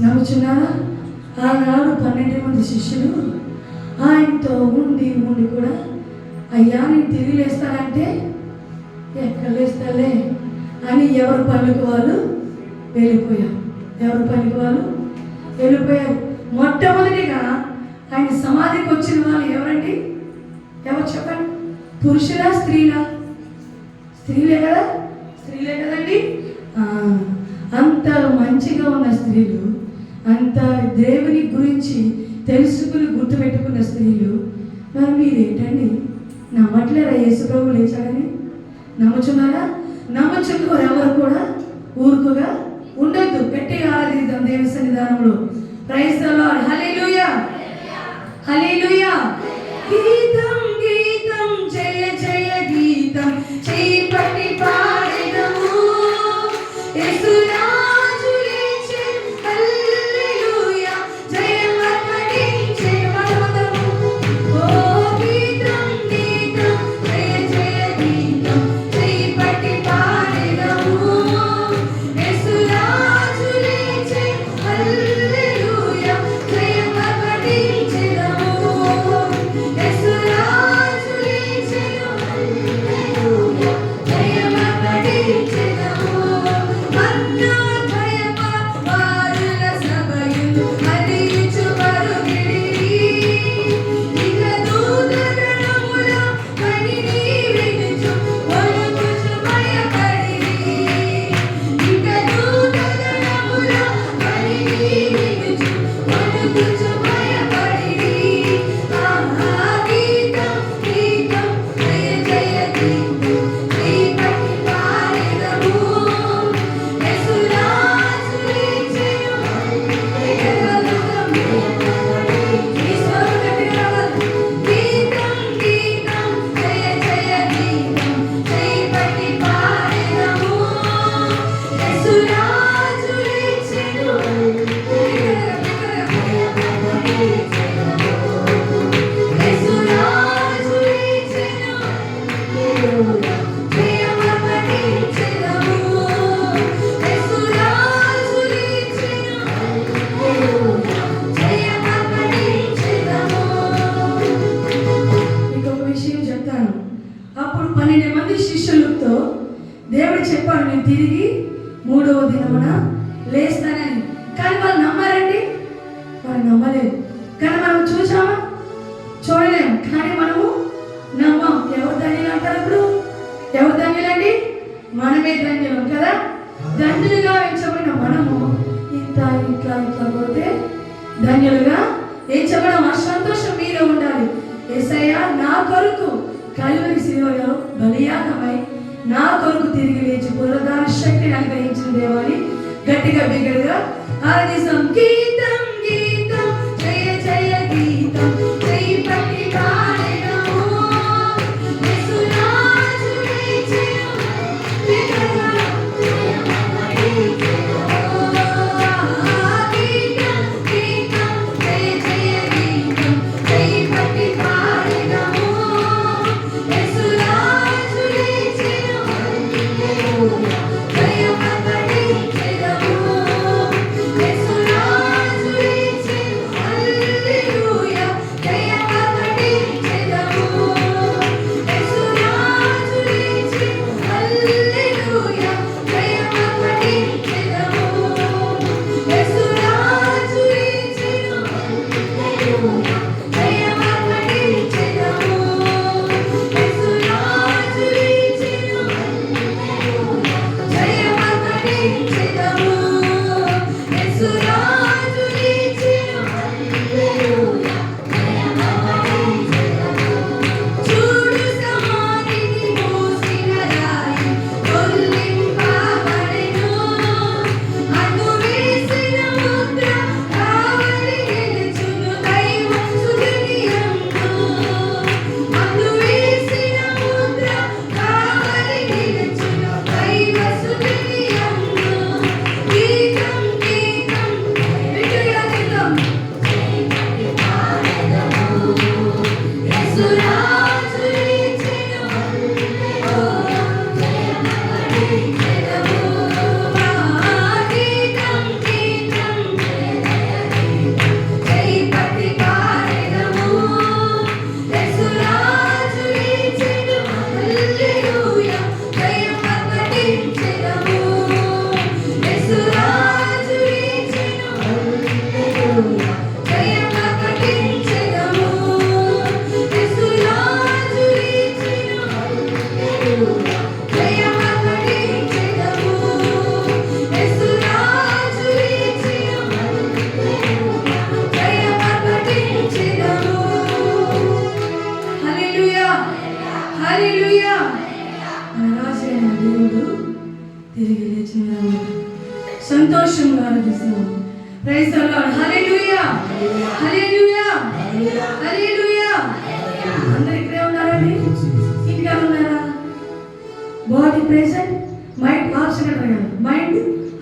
నమ్ముచున్నారా? ఆనాడు 12 మంది శిష్యులు ఆయనతో ఉండి కూడా అయ్యా నేను తిరిగి లేస్తానంటే ఎక్కడ లేస్తాలే అని ఎవరి పనులకు వాళ్ళు వెళ్ళిపోయారు. మొట్టమొదటిగా ఆయన సమాధికి వచ్చిన వాళ్ళు ఎవరండి? ఎవరు చెప్పండి? పురుషులా స్త్రీలా? స్త్రీలే కదండి. అంత మంచిగా ఉన్న స్త్రీలు, అంత దేవుని గురించి తెలుసుకుని గుర్తుపెట్టుకున్న స్త్రీలు, మరి మీరేంటండి నమ్మట్లేరా యేసుప్రభు లేచాడని? నమ్ముచున్నారా? నమ్ముచున్న ఎవరు కూడా ఊరుకుగా ఉండొద్దు. గట్టిగా ఆరాధిద్దాం దేవుని సన్నిధానంలో. Praise the Lord. Hallelujah, hallelujah. గీతం గీతం జయ జయ గీతం చేపట్టి పాడెదము. యేసురాజు లేచెను హల్లెలూయా, జయమర్పటించెను మనము. ఓ గీతం గీతం జయ జయ గీతం చేపట్టి పాడెదము. యేసురాజు లేచెను హల్లెలూయా. తిరిగి 3వ దినమున లేస్తానని. కానీ వాళ్ళు నమ్మారండి? వాళ్ళు నమ్మలేదు. కానీ మనం చూసామా? చూడలేము. కానీ మనము నమ్మం. ఎవరు ధన్యులు అంటారు? ఇప్పుడు ఎవరు ధన్యులండి? మనమే ధన్యులం కదా. ధన్యులుగా ఎంచబడిన మనము ఇట్లా పోతే ధన్యులుగా ఎంచబడం. ఆ సంతోషం మీలో ఉండాలి. యేసయ్య నా కొరకు కల్వరి శిలువలో బలియాగమై నా కొరకు తిరిగి లేచి పునరుద్ధాన శక్తిని అనుగ్రహించిన దేవాన్ని గట్టిగా బిగ్గరగా ఆరాధిస్తాం. గీతం గీతం జయ జయ గీతం జై పట్టి పాడెదము. యేసురాజు లేచెను బిగ్గరగా గీతం గీతం జయ జయ గీతం జై పట్టి పాడెదము. యేసురాజు లేచెను తిరిగి లేచిన సంతోషంగా ఆరాధిస్తాము. Praise the Lord. Hallelujah hallelujah hallelujah. అందరూ ఇక్కడే ఉన్నారండి? ఇంటికాడ ఉన్నారా? బాడీ ప్రెసెంట్, మైండ్ ఆబ్సెంట్ అంటారు కదా. మైండ్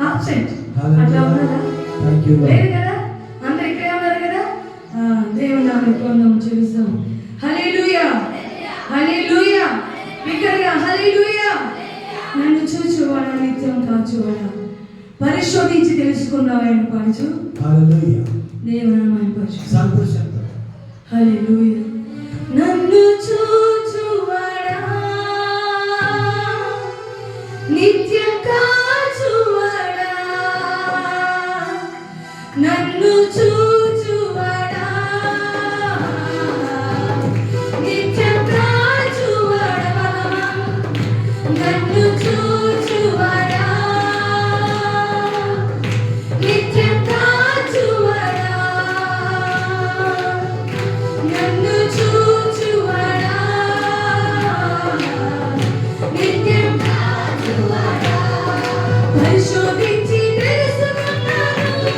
ఆబ్సెంట్ అట్లా ఉన్నారా? లేదు కదా. అందరూ ఇక్కడే ఉన్నారు కదా. దేవుని నామమున వందనం చెల్లిస్తాము. హల్లెలూయా హల్లెలూయా. బిగ్గరగా హల్లెలూయా. నన్ను చూచువాడా నిత్యం కాచువాడా పరిశోధించి తెలుసుకున్నావు ఆయన పాడుచు. హల్లెలూయా. దేవుని నామమున పరిశుద్ధ సంతోషంతో హల్లెలూయా. నన్ను చూచువాడా నిత్యం కాచువాడా నన్ను చూచువాడా నిత్యం కాచువాడా నన్ను చూచువాడా నిత్యం కాచువాడా నన్ను చూచువాడా నిత్యం కాచువాడా పరిశోధించి తెలుసుకున్నాను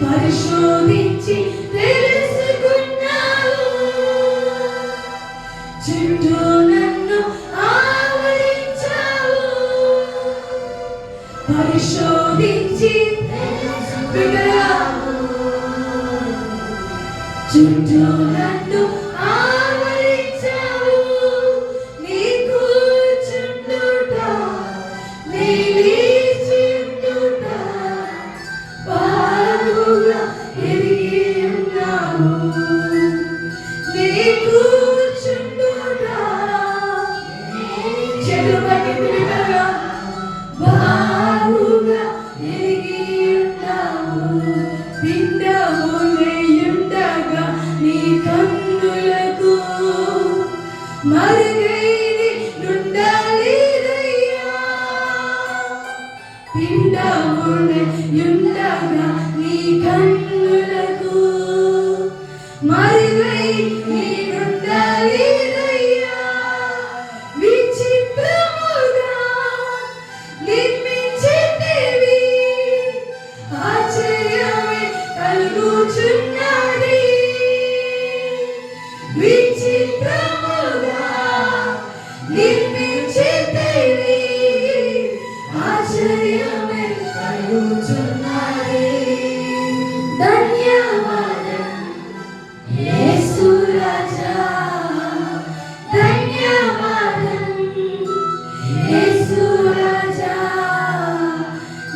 పరిశోధించి తెలుసుకున్నావు, చుట్టూ నన్ను ఆవరించావు. పరిశోధించి తెలుసుకున్నావు, చుట్టూ నన్ను ఆవరించావు. నీ కూర్చుండుట నిలిచిండుట బాగుగా ఎరిగి ఉన్నావు. నీ కూర్చుండుట చెడుపటి పిలువగా బాగుగా ఎరిగి ఉన్నావు. పిండమునయుండగా నీ కన్నులకు మరుగైని నుండలేదయ్యా. పిండమునయుండగా నీ కన్నులకు మరుగైని నుండలేదయ్యా. విచిత్రముగా నిర్మించితివి, ఆశ్చర్యమే కలుగుచున్నది. విచిత్రముగా నిర్మించితివి, ఆశ్చర్యమే కలుగుచున్నది. ధన్యవాదం యేసు రాజా, ధన్యవాదం యేసు రాజా,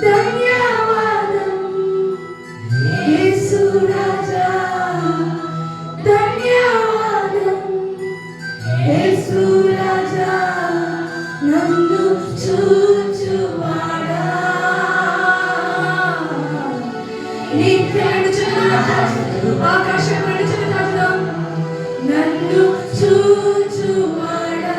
ధన్యవాదం యేసు రాజా, ధన్యవాదం యేసు రాజా. నన్ను చూచువాడా, ఆకాశం నడుచున్న కాచుదాం. నన్ను చూచువాడా,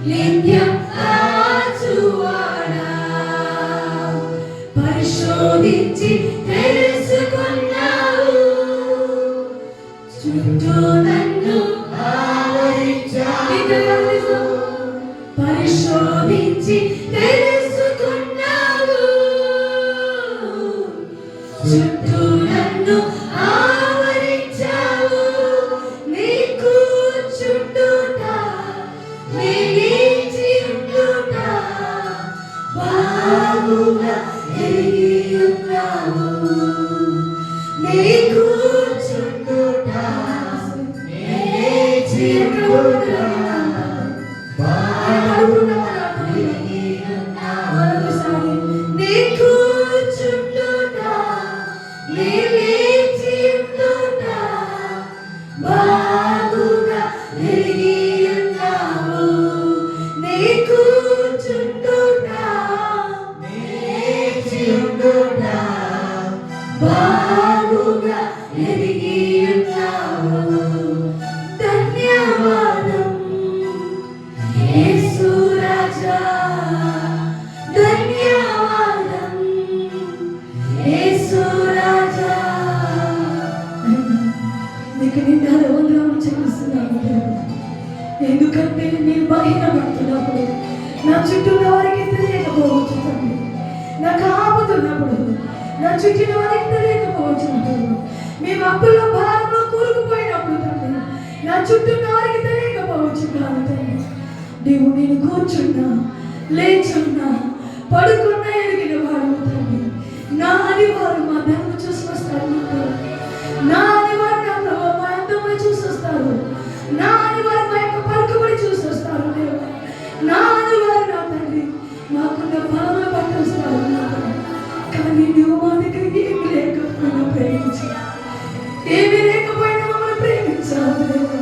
నిత్యం కాచువాడా. పరిశోధించి తెలుసుకున్నావు, చుట్టూ నన్ను ఆవరించావు. పరిశోధించి తెలుసుకున్నావు, చుట్టూ నన్ను ఆవరించావు. నీ కూర్చుండుట నిలిచి ఉండుట బాగుగా ఎరిగి ఉన్నావు. నీ కూర్చుండుట నిలిచి ఉండుట నీ కూర్చుండుట నిలిచి ఉండుట బాగుగా ఎరిగి ఉన్నావు. నీ కూర్చుండుట నిలిచి ఉండుట బాగుగా ఎరిగి ఉన్నావు. ధన్యవాదం యేసు రాజా, ధన్యవాదం యేసు రాజా. నీకు నిండా వందనాలు చెల్లిస్తున్నాను, ఎందుకంటే నేను బలహీనపడుతున్నప్పుడు చుట్టూ ఉన్న వారికి తెలియకపోవచ్చు తండ్రి. నాకు ఆపదున్నప్పుడు నా చుట్టూ వారికి తెలియకపోవచ్చు. మేము అప్పుల్లో భారంలో కూరుకుపోయినప్పుడు తండ్రి నా చుట్టూ ఉన్న వారికి తెలియకపోవచ్చు కాదు తండ్రి. నీవు నేను కూర్చున్నా, లేచున్నా, పడుకున్నా ఎరిగిన వాడు తండ్రి. నా అని వారు మా ధర్మ చూసి వస్తారు, నా అని వారు నా ప్రభావ మా అందమై చూసి వస్తారు, నా అని వారు మా యొక్క పలుకుబడి చూసి వస్తారు దేవా. నా అని వారు నా తండ్రి మాకున్న బలంలో పట్టి వస్తారు నా తండ్రి. కానీ నువ్వు మా దగ్గరికి ఏమి లేకపోయినా ప్రేమించు, ఏమి లేకపోయినా మమ్మల్ని ప్రేమించావు దేవా.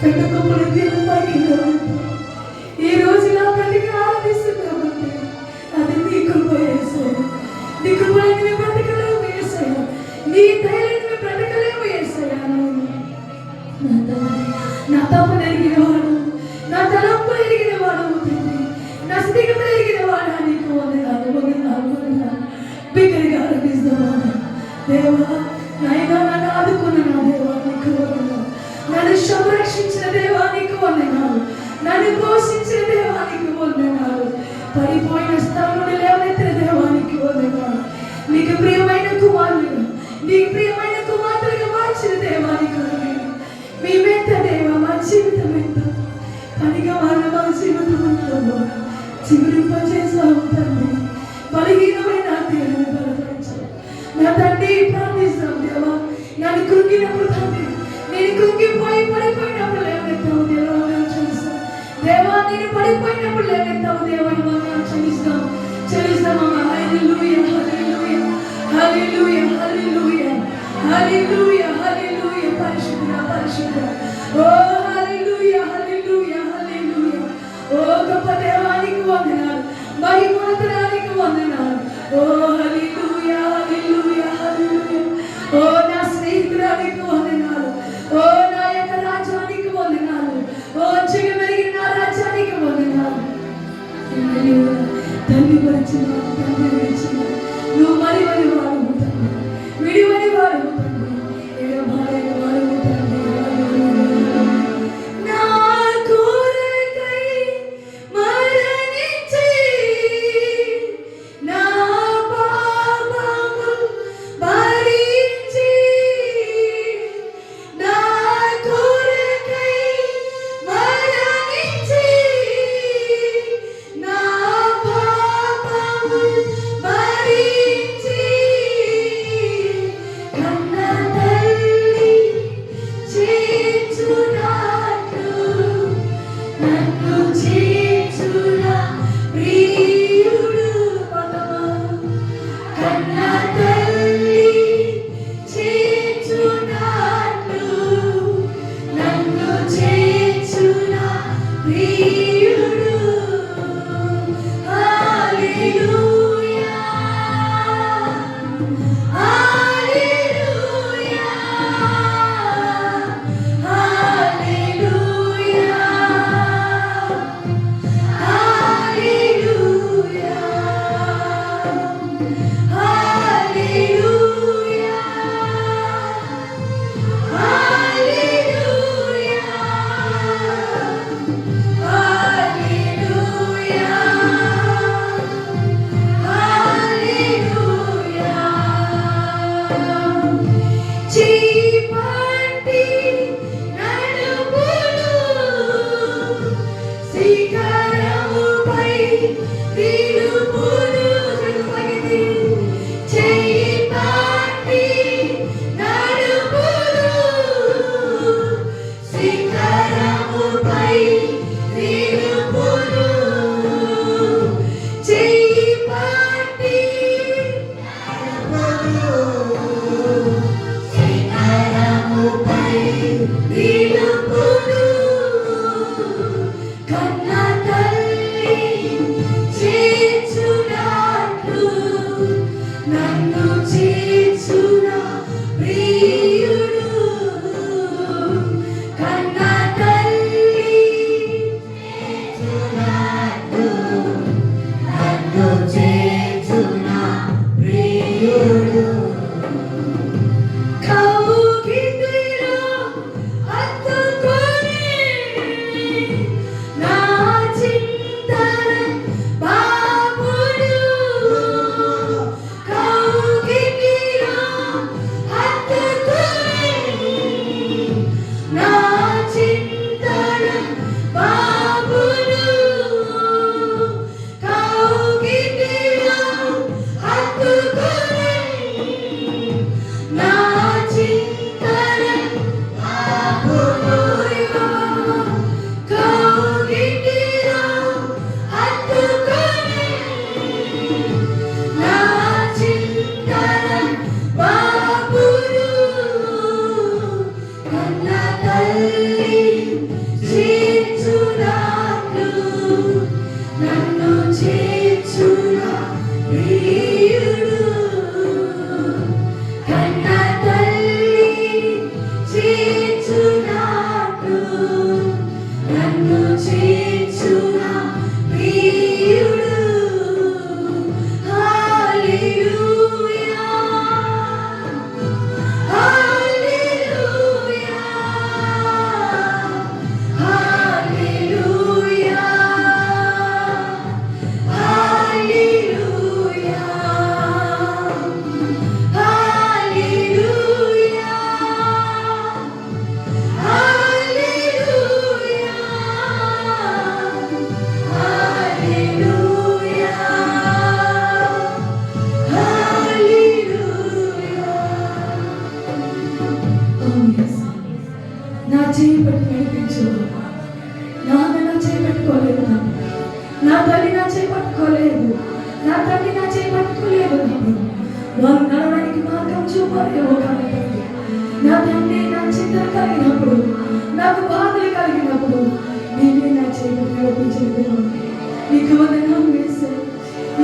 పెట్టుకోమని దేవుని పైకి ఈ రోజు నా తల్లికి ఆరాధిస్తున్నామంటే అది నీ కృప యేసయ్యా. నీ కృపని మేము బ్రతకలేము యేసయ్యా, నీ దయని మేము బ్రతకలేము యేసయ్యా. నా తప్పును ఎరిగిన వాడు, నా తలంపు ఎరిగిన వాడు తండ్రి, నా స్థితిగతులు ఎరిగిన వాడా నీకు వందనాలు, వందనాలు, వందనాలు. బిగ్గరగా ఆరాధిస్తామా దేవా. నాయనా నన్ను ఆదుకున్న నా దేవా నీకు వందనాలు, నన్ను సంరక్షించిన దేవా నీకు వందనాలు, నన్ను పోషించిన దేవానికి వందనాలు, పడిపోయిన స్థలంలో లేవనెత్తిన దేవానికి వందనాలు, నీకు ప్రియమైన కుమారులుగా, నీకు ప్రియమైన కుమార్తెలుగా మార్చిన దేవానికి వందనాలు. మేమెంత దేవా, మా జీవితం ఎంత పనిగా వాళ్ళ మా జీవితం ఎంత చిగురింపజేసావు తండ్రి. బలహీనమైన నా దేవుని బలపరచావు నా తండ్రి. ప్రార్థిస్తాం దేవా, నన్ను కృంగినప్పుడు తండ్రి, నేను కృంగిపోయి పడిపోయినప్పుడు లేవనెత్తావు దేవా, దేవా. నేను పడిపోయినప్పుడు లేవనెత్తావు దేవా, చెల్లిస్తాం చెల్లిస్తామమ్మా. హల్లెలూయా, హల్లెలూయా, హల్లెలూయా, హల్లెలూయా, హల్లెలూయా, హల్లెలూయా. పరిశుద్ధ పరిశుద్ధ, ఓ హల్లెలూయా, హల్లెలూయా, హల్లెలూయా. ఓ గొప్ప దేవానికి వందనాలు, మహిమోన్నతానికి వందనాలు. ఓ హల్లెలూయా, హల్లెలూయా, హల్లెలూయా. ఓ నా స్నేహితురానికి వందనాలు, ఓ నా యొక్క రాజ్యానికి వందనాలు, ఓ జగమెరిగిన నా రాజ్యానికి వందనాలు. తల్లి పరిచిన తండ్రి విడిచిన నువ్వు మరి వాడు తండ్రి, విడివని వాడు తండ్రి, ఎడబాయని వాడు తండ్రి. నా కోరికై మరణించి నా పాపము భరించి, నా కోరికై మరణించి నా పాపము భరించి, కన్న తల్లి చేర్చునట్లు నన్ను చేర్చున ప్రియుడు పదమా. కన్న తల్లి చేర్చునట్లు నన్ను చేర్చున ప్రియుడు. హల్లెలూయా, hallelujah, hallelujah, hallelujah, hallelujah, hallelujah, hallelujah, హల్లెలూయా. చీపట్టి నడుపును శిఖరముపై నిలుపును. చీపట్టి నడుపును శిఖరముపై నిలుపును. చీపట్టి శిఖరముపై నిలుపును. కన్న తల్లి చేర్చునట్లు నన్ను చేర్చున ప్రియుడు. కన్న తల్లి చేర్చునట్లు నన్ను చేర్చున ప్రియుడు. కౌగిలిలో హత్తుకొని నా చిన్న చూపలేవు కానీ తండ్రి, నా తండ్రి నా చింతలు కలిగినప్పుడు, నాకు బాధలు కలిగినప్పుడు నీవే నా చేతులు నడిపించిన దేవుడు. నీకు వందనాలు వేశారు.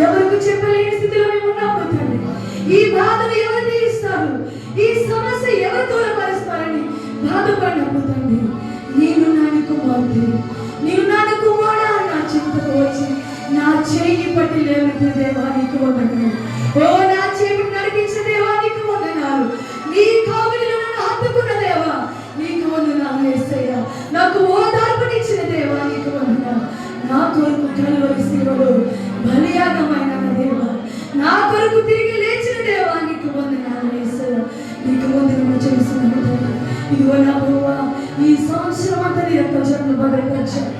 ఎవరికి చెప్పలేని స్థితిలో మేము ఉన్నాము తండ్రి. ఈ బాధను ఎవరు తీరుస్తారు, ఈ సమస్య ఎవరు దూరపరుస్తారని బాధపడినప్పుడు తండ్రి, నేను నాని కుమార్తె, నేను నాని కుమారుడా నా చింతకు వచ్చి నా చేయి పట్టి లేవనెత్తిన దేవానికి వందనాలు. ఓ నా చేయి నడిపించిన దేవానికి వందనాలు. నీ కావిలిలో నన్ను హత్తుకున్న దేవా నీకు వందనాలు యేసయ్యా. నాకు ఓదార్పునిచ్చిన దేవా నీకు వందనాలు. నా కొరకు కలువరి సేవలో బలియాగమైన దేవా, నా కొరకు తిరిగి లేచిన దేవా నీకు వందనాలు యేసయ్యా. నీకు వందనాలు చేస్తున్నాను తండ్రి. ఇదిగో నా ప్రభువా, ఈ సంవత్సరం అంతా నీ యొక్క జన్మ భద్రపరిచారు.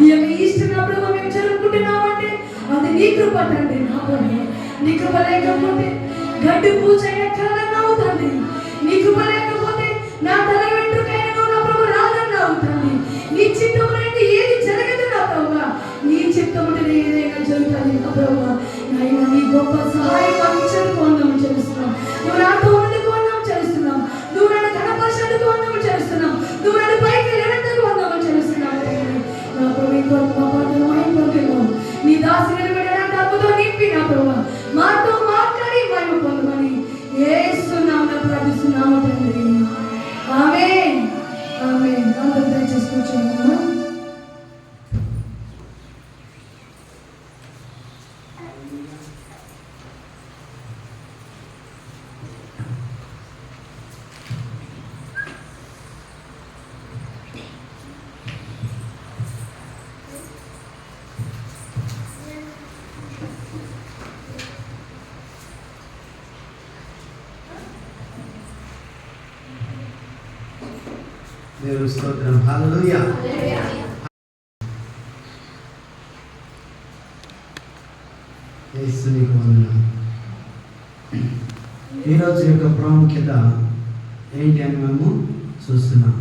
ఈ యొక్క ఈస్టర్ నా ప్రభు మేము జరుపుకుంటున్నామంటే అది నీ కృప తండ్రి. నా ప్రభు నీ కృప లేకపోతే గడ్డి పూజ అయిన కాలన్నావు తండ్రి. నీ కృప లేకపోతే నా తల వెంట్రుకైనా నా ప్రభు రాదన్నావు తండ్రి. నీ చిత్తము నుండి ఏది జరగదు నా ప్రభు, నీ చిత్తము నుండి ఏదైనా జరుగుతుంది నా ప్రభు. నాయన నీ గొప్ప సహాయం అందించడానికి వందనం చేస్తున్నాం. నువ్వు నాతో ఉన్నందుకు వందనం చేస్తున్నాం. నువ్వు నన్ను కనపరిచేందుకు వందనం చేస్తున్నాం. నువ్వు నన్ను పైకి లేనందుకు వందనం చేస్తున్నావు తండ్రి. నా ప్రభు ఇంకో మా పాటలు అయిపోతున్నావు. నీ దాసి నిలబడడానికి అద్భుతం నింపి నా ప్రభు మాతో మాట్లాడి మహిమ పొందమని యేసు నామమున ప్రార్థిస్తున్నాము తండ్రి. ఆమేన్ ఆమేన్. అందరూ దయచేసి కూర్చోండి. దేవుని స్తోత్రం. హల్లెలూయా. యేసునికి వందనాలు. ఈరోజు యొక్క ప్రాముఖ్యత ఏంటి అని మేము చూస్తున్నాం.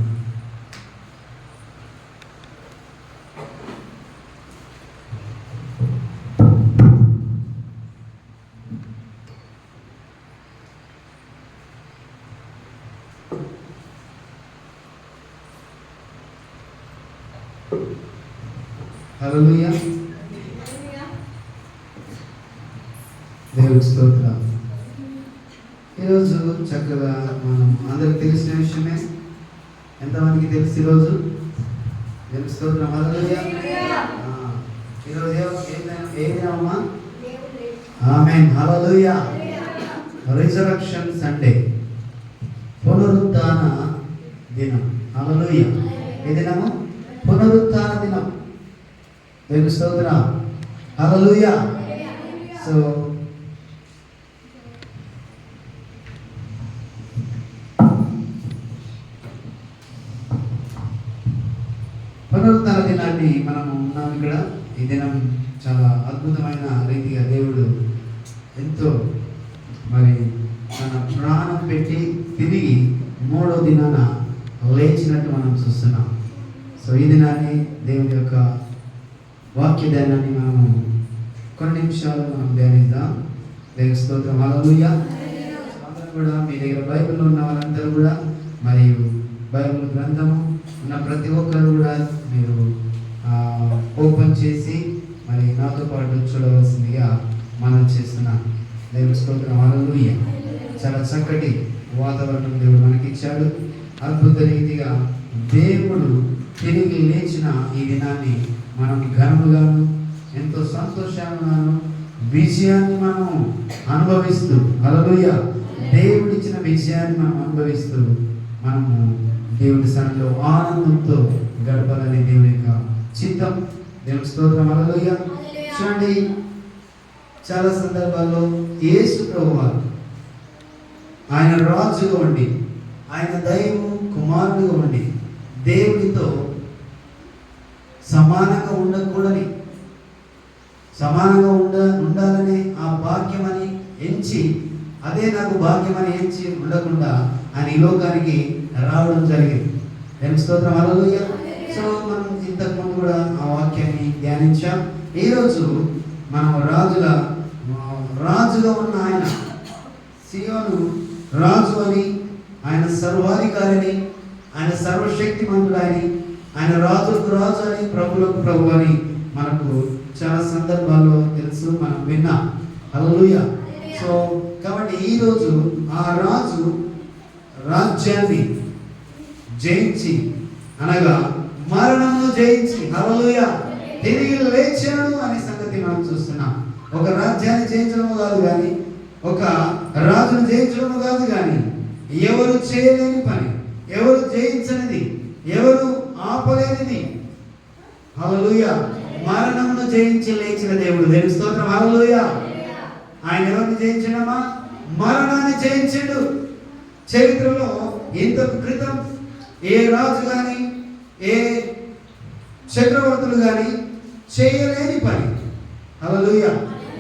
హల్లెలూయా. దేవుని స్తోత్రం. ఈరోజు చక్కగా మనం అందరికి తెలిసిన విషయమే. ఎంతమందికి తెలుసు ఈరోజు? దేవుని స్తోత్రం. హల్లెలూయా. ఈరోజు ఏ దినమా? ఆమేన్. హల్లెలూయా. రిజరక్షన్ సండే, పునరుత్థాన దినం. హల్లెలూయా. ఏ దినము? పునరుత్థాన దినం. దేవుని స్తోత్రం. హల్లెలూయా. సో పునరుత్థాన దినాన్ని మనం ఉన్నాం ఇక్కడ. ఈ దినం చాలా అద్భుతమైన రీతిగా దేవుడు ఎంతో మరి తన ప్రాణం పెట్టి తిరిగి మూడో దినాన లేచినట్టు మనం చూస్తున్నాం. సో ఈ దినాన్ని దేవుని యొక్క వాక్య ధ్యానాన్ని మనము కొన్ని నిమిషాలు మనం ధ్యానిద్దాం. దేవుని స్తోత్రం. హల్లెలూయా. అందరూ కూడా మీ దగ్గర బైబిల్ ఉన్న వాళ్ళందరూ కూడా మరియు బైబిల్ గ్రంథము ఉన్న ప్రతి ఒక్కరు కూడా మీరు ఓపెన్ చేసి మరి నాతో పాటు చూడవలసిందిగా మనం చేస్తున్నాం. దేవుని స్తోత్రం. హల్లెలూయా. చాలా చక్కటి వాతావరణం దేవుడు మనకిచ్చాడు. అద్భుత రీతిగా దేవుడు తిరిగి లేచిన ఈ దినాన్ని మనం ఘనముగాను ఎంతో సంతోషంగాను విజయాన్ని మనం అనుభవిస్తూ, హల్లెలూయా, దేవుడిచ్చిన విజయాన్ని మనం అనుభవిస్తూ మనము దేవుడి సన్నిధిలో ఆనందంతో గడపాలని దేవుని యొక్క చిత్తం. దేవుని స్తోత్రం. హల్లెలూయా. చూడండి, చాలా సందర్భాల్లో యేసు ప్రభువారు ఆయన రాజుగా ఉండి, ఆయన దైవము కుమారుడుగా ఉండి దేవుడితో సమానంగా ఉండకూడని, సమానంగా ఉండాలని ఆ భాగ్యమని ఎంచి, అదే నాకు భాగ్యమని ఎంచి ఉండకుండా ఆయన ఈ లోకానికి రావడం జరిగింది. దేవుని స్తోత్రం. హల్లెలూయా. సో మనం ఇంతకుముందు కూడా ఆ వాక్యాన్ని ధ్యానించాం. ఈరోజు మనం రాజుగా ఉన్న ఆయన, సియోను రాజు అని, ఆయన సర్వాధికారిని, ఆయన సర్వశక్తిమంతుడని, ఆయన రాజులకు రాజు అని, ప్రభులకు ప్రభు అని మనకు చాలా సందర్భాల్లో తెలుసు, మనం విన్నాం. హల్లెలూయా. సో కాబట్టి ఈరోజు ఆ రాజు రాజ్యాన్ని జయించి, అనగా మరణమును జయించి, హల్లెలూయా, తిరిగి లేచాడు అనే సంగతి మనం చూస్తున్నాం. ఒక రాజ్యాన్ని జయించడము కాదు కానీ, ఒక రాజును జయించడము కాదు కానీ, ఎవరు చేయలేని పని, ఎవరు జయించనిది, ఎవరు ఆపలేనిది, హల్లెలూయా, మరణమును జయించి లేచిన దేవుడు. దేవుని స్తోత్రం. హల్లెలూయా. ఆయన ఎవరిని జయించడమా? మరణాన్ని జయించాడు. చరిత్రలో ఇంతకు క్రితం ఏ రాజు కానీ, ఏ చక్రవర్తులు కానీ చేయలేని పని, హల్లెలూయా,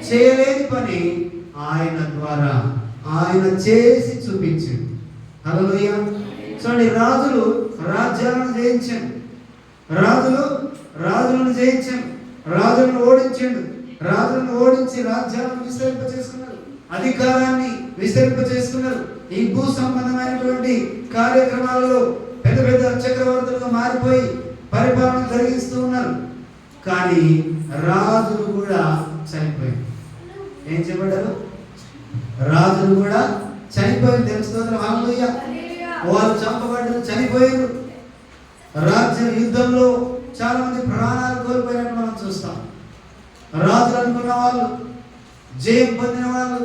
చేయలేని పని ఆయన ద్వారా ఆయన చేసి చూపించాడు. హల్లెలూయా. చూడండి, రాజులు రాజ్యాలను జయించాడు, రాజులను జయించాడు, రాజులను ఓడించాడు, రాజులను ఓడించి రాజ్యాలను విస్తరింప చేసుకున్నారు, అధికారాన్ని విస్తరింప చేసుకున్నారు. ఈ భూ సంబంధమైనటువంటి కార్యక్రమాలలో పెద్ద పెద్ద చక్రవర్తులుగా మారిపోయి పరిపాలన జరిగిస్తూ ఉన్నారు. కానీ రాజులు కూడా చనిపోయారు. ఏం చెప్పారు? రాజులు కూడా చనిపోయారు. తెలుస్తుంది. హల్లెలూయా. వాళ్ళు చంపబడ్డారు, చనిపోయారు. రాజ్య యుద్ధంలో చాలా మంది ప్రాణాలు కోల్పోయినట్టు మనం చూస్తాం. రాజులు అనుకున్న వాళ్ళు, జయం పొందిన వాళ్ళు,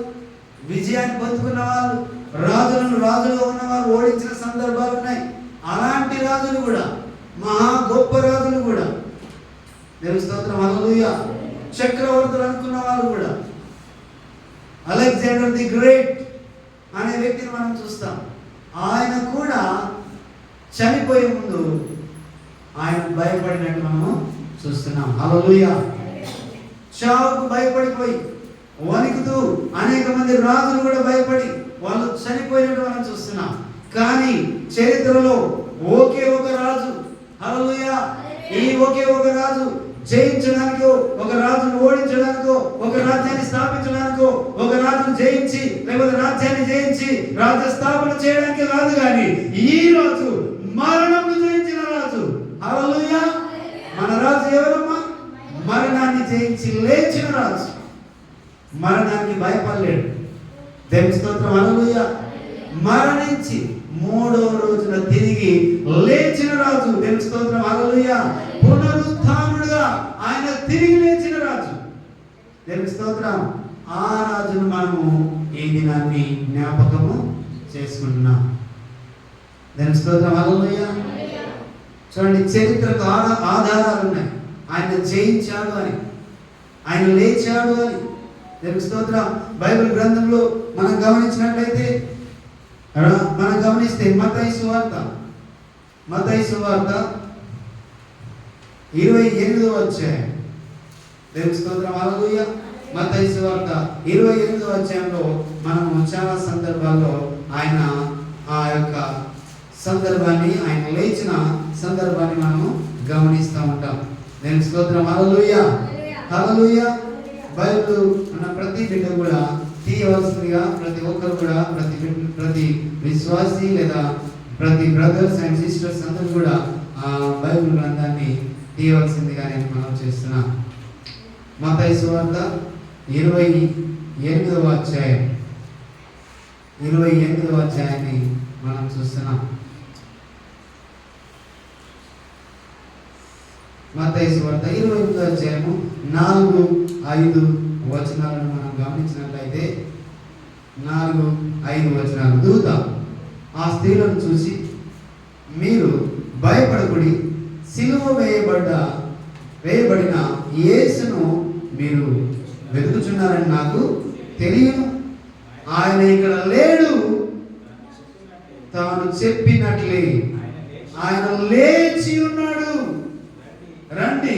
విజయాన్ని పొందుకున్న వాళ్ళు, రాజులుగా ఉన్న వాళ్ళు ఓడించిన సందర్భాలు ఉన్నాయి. అలాంటి రాజులు కూడా, మహా గొప్ప రాజులు కూడా, దేవుని స్తోత్రం, హల్లెలూయా, చక్రవర్తులు అనుకున్న వాళ్ళు కూడా, అలెగ్జాండర్ ది గ్రేట్ అనే వ్యక్తిని మనం చూస్తాం. ఆయన కూడా చనిపోయే ముందు ఆయన భయపడినట్టు మనము చూస్తున్నాం. హల్లెలూయా. చావుకు భయపడిపోయి వణుకుతూ అనేక మంది రాజులు కూడా భయపడి వాళ్ళు చనిపోయినట్టు మనం చూస్తున్నాం. కానీ చరిత్రలో ఒకే ఒక రాజు, హల్లెలూయా, ఈ ఒకే ఒక రాజు జయించడానికో, ఒక రాజును ఓడించడానికో, ఒక రాజ్యాన్ని స్థాపించడానికో, ఒక రాజును జయించి లేకపోతే రాజ్యాన్ని జయించి రాజ్య స్థాపన చేయడానికి కాదు, కానీ ఈ రాజు మరణంను జయించిన రాజు. హల్లెలూయా. మన రాజు ఎవరమ్మా? మరణాన్ని జయించి లేచిన రాజు. మరణానికి భయపడలేడు. దేవుని స్తోత్రం. హల్లెలూయా. మరణించి మూడవ రోజున తిరిగి లేచిన రాజు. దేవుని స్తోత్రం. హల్లెలూయా. పునరుత్థానుడుగా ఆయన తిరిగి లేచిన రాజు. దేవుని స్తోత్రం. ఆ రాజును మనము ఈ దినాన్ని జ్ఞాపకము చేసుకుంటున్నాం. దేవుని స్తోత్రం. హల్లెలూయా. చూడండి, చరిత్రకు ఆధారాలు ఉన్నాయి. ఆయన జయించాడు అని, ఆయన లేచాడు అని. దేవుని స్తోత్రం. బైబిల్ గ్రంథంలో మనం గమనించినట్లయితే, మనం గమనిస్తే మత్తయి సువార్త 28వ అధ్యాయం. దేవుని స్తోత్రం. హల్లెలూయా. మత్తయి సువార్త 28వ అధ్యాయంలో మనము చాలా సందర్భాల్లో ఆయన ఆ యొక్క సందర్భాన్ని, ఆయన లేచిన సందర్భాన్ని మనము గమనిస్తూ ఉంటాం. దేవుని స్తోత్రం. హల్లెలూయా. హల్లెలూయా. బైబిల్ మన ప్రతి బిడ్డ కూడా తీయవలసిందిగా, ప్రతి ఒక్కరు కూడా, ప్రతి విశ్వాసి లేదా ప్రతి బ్రదర్స్ అండ్ సిస్టర్స్ అందరూ కూడా ఆ బైబిల్ గ్రంథాన్ని తీయవలసిందిగా నేను మనం చేస్తున్నా. మత్తయి సువార్త 28వ అధ్యాయం, 28వ అధ్యాయాన్ని మనం చూస్తున్నాం. మత్తయి సువార్త 28వ అధ్యాయము 4-5 వచనాలను మనం గమనించినట్లయితే, 4-5 వచనాలు. దూత ఆ స్త్రీలను చూసి, మీరు భయపడకుడి, సిలువ వేయబడిన యేసును మీరు వెతుకుచున్నారని నాకు తెలియను. ఆయన ఇక్కడ లేడు. తాను చెప్పినట్లే ఆయన లేచి ఉన్నాడు. రండి,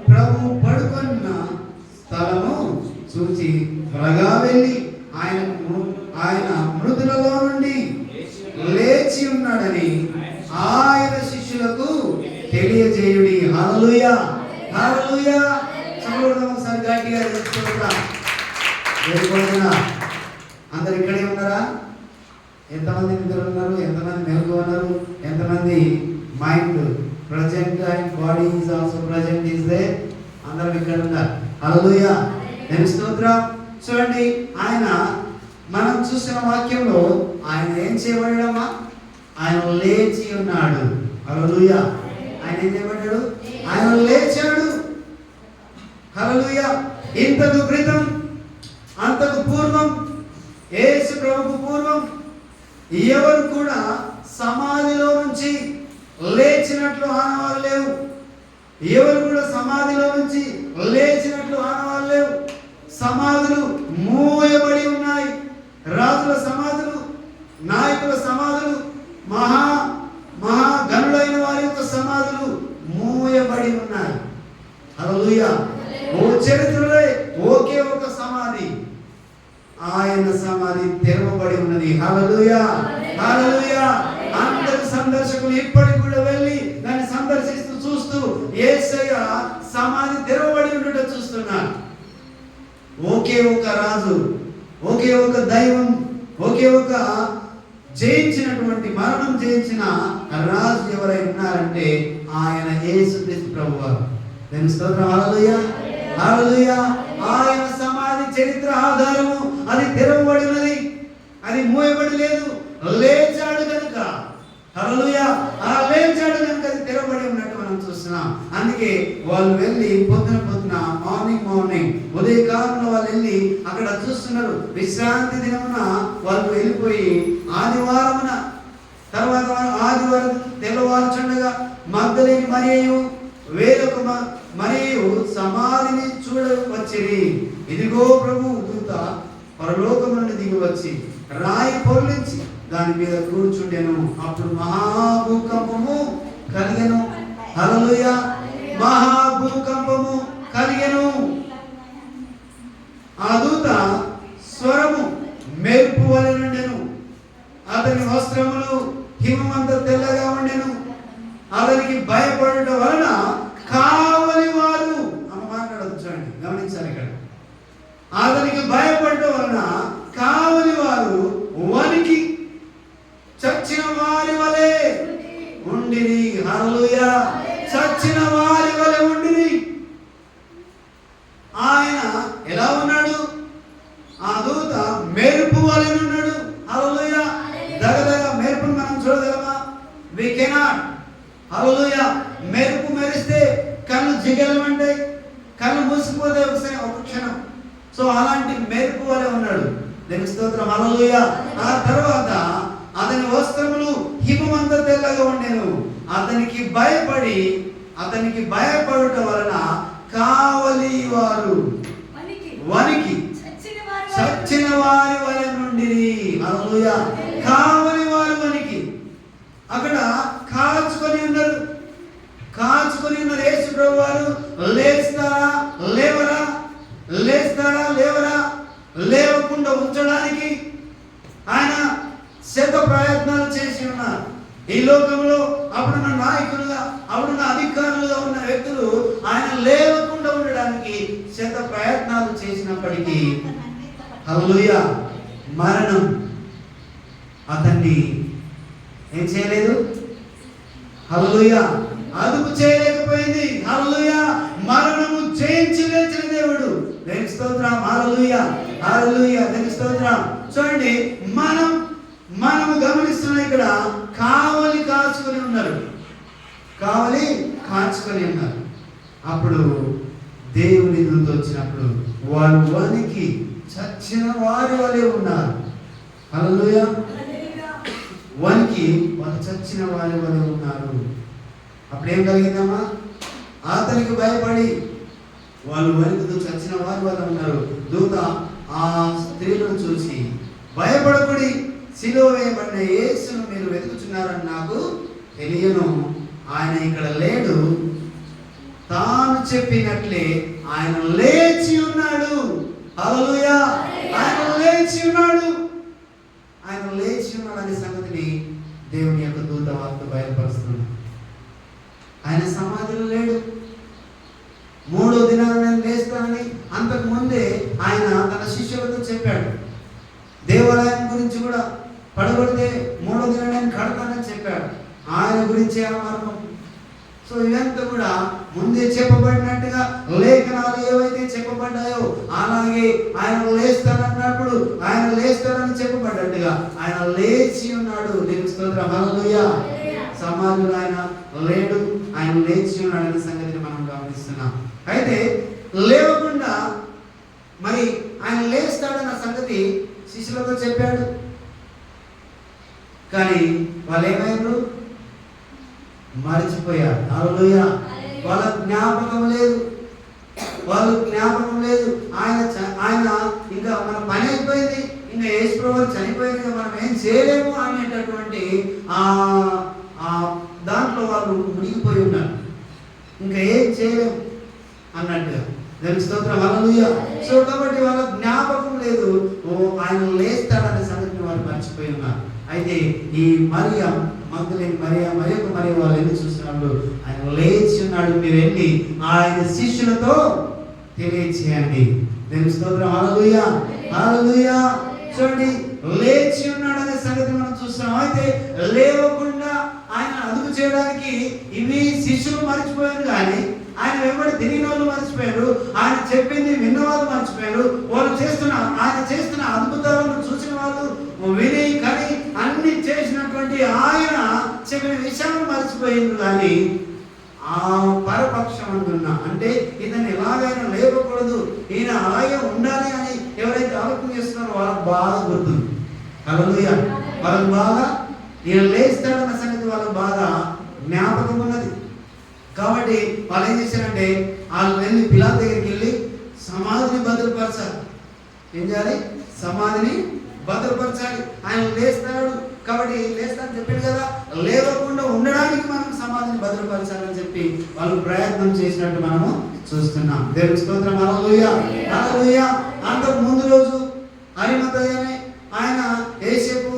ప్రభు పడుకున్న స్థలము చూచి త్వరగా వెళ్ళి ఆయన మృతులలో నుండి లేచి ఉన్నాడని ఆయన శిష్యులకు తెలియజేయుడి. హల్లెలూయా. హల్లెలూయా. ఒకసారి గట్టిగా చెప్తున్నా. అందరు ఇక్కడే ఉన్నారా? ఎంతమంది నిద్ర ఉన్నారు, ఎంతమంది మెలకు ఉన్నారు, ఎంతమంది mind present and body is also present is they, అందరం ఇక్కడ ఉన్నారు. హల్లెలూయా, నేను స్తోత్రం. చూడండి, ఆయన మనం చూసిన వాక్యంలో ఆయన ఏం చేయబడ్డామా, ఆయన లేచి ఉన్నాడు. హల్లెలూయా, ఆయన ఏం చేయబడ్డాడు, ఆయన లేచాడు. హల్లెలూయా. ఇంతకు క్రితం, అంతకు పూర్వం, యేసు ప్రభుకు పూర్వం ఎవరు కూడా సమాధిలో నుంచి లేచినట్లు ఆనవాళ్ళు లేవు. ఎవరు కూడా సమాధిలో నుంచి లేచినట్లు ఆనవాళ్ళు లేవు. సమాధులు మూయబడి ఉన్నాయి. రాజుల సమాధులు, నాయకుల సమాధులు, మహాగణులైన వారి యొక్క సమాధులు మూయబడి ఉన్నాయి. హల్లెలూయా. ఓ చరిత్రలో ఒకే ఒక సమాధి, ఆయన సమాధి తెరవబడి ఉన్నది. హల్లెలూయా, హల్లెలూయా. అందరు సందర్శకులు ఇప్పటికి కూడా వెళ్ళి దాన్ని సందర్శిస్తూ చూస్తూ యేసయ్య సమాధి తెరవబడి ఉండటం చూస్తున్నారు. ఒకే ఒక రాజు, ఒకే ఒక దైవం, ఒకే ఒక జయించినటువంటి, మరణం జయించిన రాజు ఎవరై ఉన్నారంటే ఆయన యేసుక్రీస్తు ప్రభువారు. నేను స్తోత్రం. హల్లెలూయా, హల్లెలూయా. ఆయన సమాధి చరిత్ర ఆధారము అది తెరవబడినది, అది మూయబడి లేదు. లేచాడు కనుక, హల్లెలూయా, ఆ లేచాడు కనుక అది తెరవబడి ఉన్నట్టు మనం చూస్తున్నాం. అందుకే వాళ్ళు వెళ్ళి పొద్దున మార్నింగ్ ఉదయకాలంలో వాళ్ళు వెళ్ళి అక్కడ చూస్తున్నారు. విశ్రాంతి దినమున వాళ్ళు వెళ్ళిపోయి ఆదివారమున, తర్వాత ఆదివారం తెల్లవారుచుండగా మగ్దలేని మరియు వేరొక మరియు సమాధిని చూడవచ్చిరి. ఇదిగో ప్రభు దూత పరలోకము నుండి దిగి వచ్చి రాయి పొర్లించి దాని మీద కూర్చుండెను. అప్పుడు మహాభూకంపము కలిగెను. హల్లెలూయా, మహాభూకంపము కలిగెను. ఆ దూత స్వరము మెరుపు వలె నుండెను. అతని వస్త్రములు హిమమంత తెల్లగా ఉండెను. అతనికి భయపడటం వలన కావలి వారు, అమ్మ మాట్లాడదు, చూడండి, గమనించాలి ఇక్కడ. అతనికి భయపడటం వలన కావలి వారు వణికి చచ్చిన వారి వలె ఉండిరి. హల్లెలూయా, చచ్చిన వారి వలె ఉండిరి. ఆయన ఎలా ఉన్నాడు? ఆ దూత మెరుపు వలె ఉన్నాడు. హల్లెలూయా. దగదగ మెరుపును మనం చూడగలమా? We cannot. హల్లెలూయా. మెరుపు మెరిస్తే కళ్ళు జిగలమంటే, కళ్ళు మూసిపోతే ఒక క్షణం. సో అలాంటి మెరుపు వలె ఉన్నాడు. దేవుని స్తోత్రం. హల్లెలూయా. ఆ తర్వాత అతని వస్త్రములు హిమమంత తెల్లగా ఉండెను. అతనికి భయపడుట వలన కావలి వారు వణికి చచ్చిన వారి వలె నుండిరి. హల్లెలూయా. కావలి వారు వణికి అక్కడ కాచుకొని ఉన్నారు. యేసు ప్రభు వారు లేస్తారా లేవరా, లేవకుండా ఉంచడానికి ఆయన శత ప్రయత్నాలు చేసి ఉన్నారు. ఈ లోకంలో అప్పుడున్న నాయకులుగా, అప్పుడున్న అధికారులుగా ఉన్న వ్యక్తులు ఆయన లేవకుండా ఉండడానికి శత ప్రయత్నాలు చేసినప్పటికీ హల్లెలూయా, మరణం అతన్ని ఏం చేయలేదు. హల్లెలూయా, అదుపు చేయలేకపోయింది. హల్లెలూయా, మరణము జయించి లేచిన దేవుడు. దేవుని స్తోత్రం. హల్లెలూయా, హల్లెలూయా, దేవుని స్తోత్రం. చూడండి, మనము గమనిస్తున్నాం ఇక్కడ కావలి కాచుకొని ఉన్నారు. అప్పుడు దేవుని దూత వచ్చినప్పుడు వాళ్ళు వణికి చచ్చిన వారి వలె ఉన్నారు. హల్లెలూయా, వణికి వాళ్ళు చచ్చిన వారి వలె ఉన్నారు. అప్పుడు ఏం కలిగిందమ్మా? అతనికి భయపడి వాళ్ళు వణికుతూ చచ్చిన వారి వల్ల ఉన్నారు. దూత ఆ స్త్రీలను చూసి, భయపడకుడి, సిలువ వేయబడిన యేసును మీరు వెతుకుచున్నారని నాకు తెలియను. ఆయన ఇక్కడ లేడు. తాను చెప్పినట్లే ఆయన లేచి ఉన్నాడు. హల్లెలూయా, ఆయన లేచి ఉన్నాడు అనే సంగతిని దేవుని యొక్క దూత వార్త బయలుపరుస్తున్నాడు. ఆయన సమాధిలో లేడు. 3వ దినాన నేను లేస్తానని అంతకు ముందే ఆయన తన శిష్యులతో చెప్పాడు. దేవాలయం గురించి కూడా పడగొడితే సో ఇదంతా కూడా ముందే చెప్పబడినట్టుగా లేఖనాలు ఏవైతే చెప్పబడ్డాయో అలాగే ఆయన లేస్తానన్నప్పుడు ఆయన లేస్తానని చెప్పబడ్డట్టుగా ఆయన లేచి ఉన్నాడు. దేవుని స్తోత్రం, హల్లెలూయా. సమాజంలో ఆయన లేడు, ఆయన లేచి ఉన్నాడనే సంగతిని మనం గమనిస్తున్నాం. అయితే లేవకుండా మరి ఆయన లేస్తాడన్న సంగతి శిష్యులతో చెప్పాడు. కానీ వాళ్ళు ఏమైనారు? మర్చిపోయారు. హల్లెలూయా. వాళ్ళ జ్ఞాపకం లేదు, వాళ్ళు జ్ఞాపకం లేదు. ఆయన ఇంకా మన పని అయిపోయింది, ఇంకా యేసు ప్రభువు చనిపోయింది, మనం ఏం చేయలేము అనేటటువంటి దాంట్లో వాళ్ళు మునిగిపోయి ఉన్నారు. ఇంకా ఏం చేయలేము అన్నట్టుగా. దేవుని స్తోత్రం, హల్లెలూయా. సో కాబట్టి వాళ్ళ జ్ఞాపకం లేదు, ఆయన లేస్తాడనే సంగతిని వాళ్ళు మర్చిపోయి ఉన్నారు. అయితే ఈ మరియ మగ్దలేని మరియ వాళ్ళు వెళ్ళి చూస్తున్నప్పుడు ఆయన లేచి ఉన్నాడు, మీరు వెళ్ళి ఆయన శిష్యులతో తెలియచేయండి. దేవుని స్తోత్రం, హల్లెలూయా, హల్లెలూయా. చూడండి, లేచి ఉన్నాడు అనే సంగతి మనం చూస్తున్నాం. అయితే లేవకుండా ఆయన అదుపు చేయడానికి ఇవి శిష్యులు మర్చిపోయారు, కానీ ఆయన వెంబడి తిరిగిన వాళ్ళు మర్చిపోయారు, ఆయన చెప్పింది విన్న వాళ్ళు మర్చిపోయారు. వాళ్ళు ఆయన చేస్తున్న అద్భుతాలను చూసిన వాళ్ళు విని కానీ అన్ని చేసినటువంటి ఆయన చెప్పిన విషయాలను మర్చిపోయింది. కానీ ఆ పరపక్షం అంటున్నా అంటే ఇతను ఎలాగైనా లేవకూడదు, ఈయన అలాగే ఉండాలి అని ఎవరైతే ఆలోచన చేస్తున్నారో వాళ్ళకి బాగా గుర్తుంది. హల్లెలూయా. వాళ్ళకి బాగా ఈయన లేస్తాడన్న సంగతి వాళ్ళకి బాగా జ్ఞాపకం ఉన్నది. కాబట్టి వాళ్ళు ఏం చేశారంటే వాళ్ళు వెళ్ళి పిలాతు దగ్గరికి వెళ్ళి సమాధిని భద్రపరచాలి. ఏం చేయాలి? సమాధిని భద్రపరచాలి. ఆయన లేస్తాడు కాబట్టి లేస్తాడని చెప్పాడు కదా, లేవకుండా ఉండడానికి మనం సమాధిని భద్రపరచాలని చెప్పి వాళ్ళు ప్రయత్నం చేసినట్టు మనము చూస్తున్నాం. దేవుని స్తోత్రం, హల్లెలూయా, హల్లెలూయా. అంతకు ముందు రోజు అరిమతయ్య అనే ఆయన యేసేపు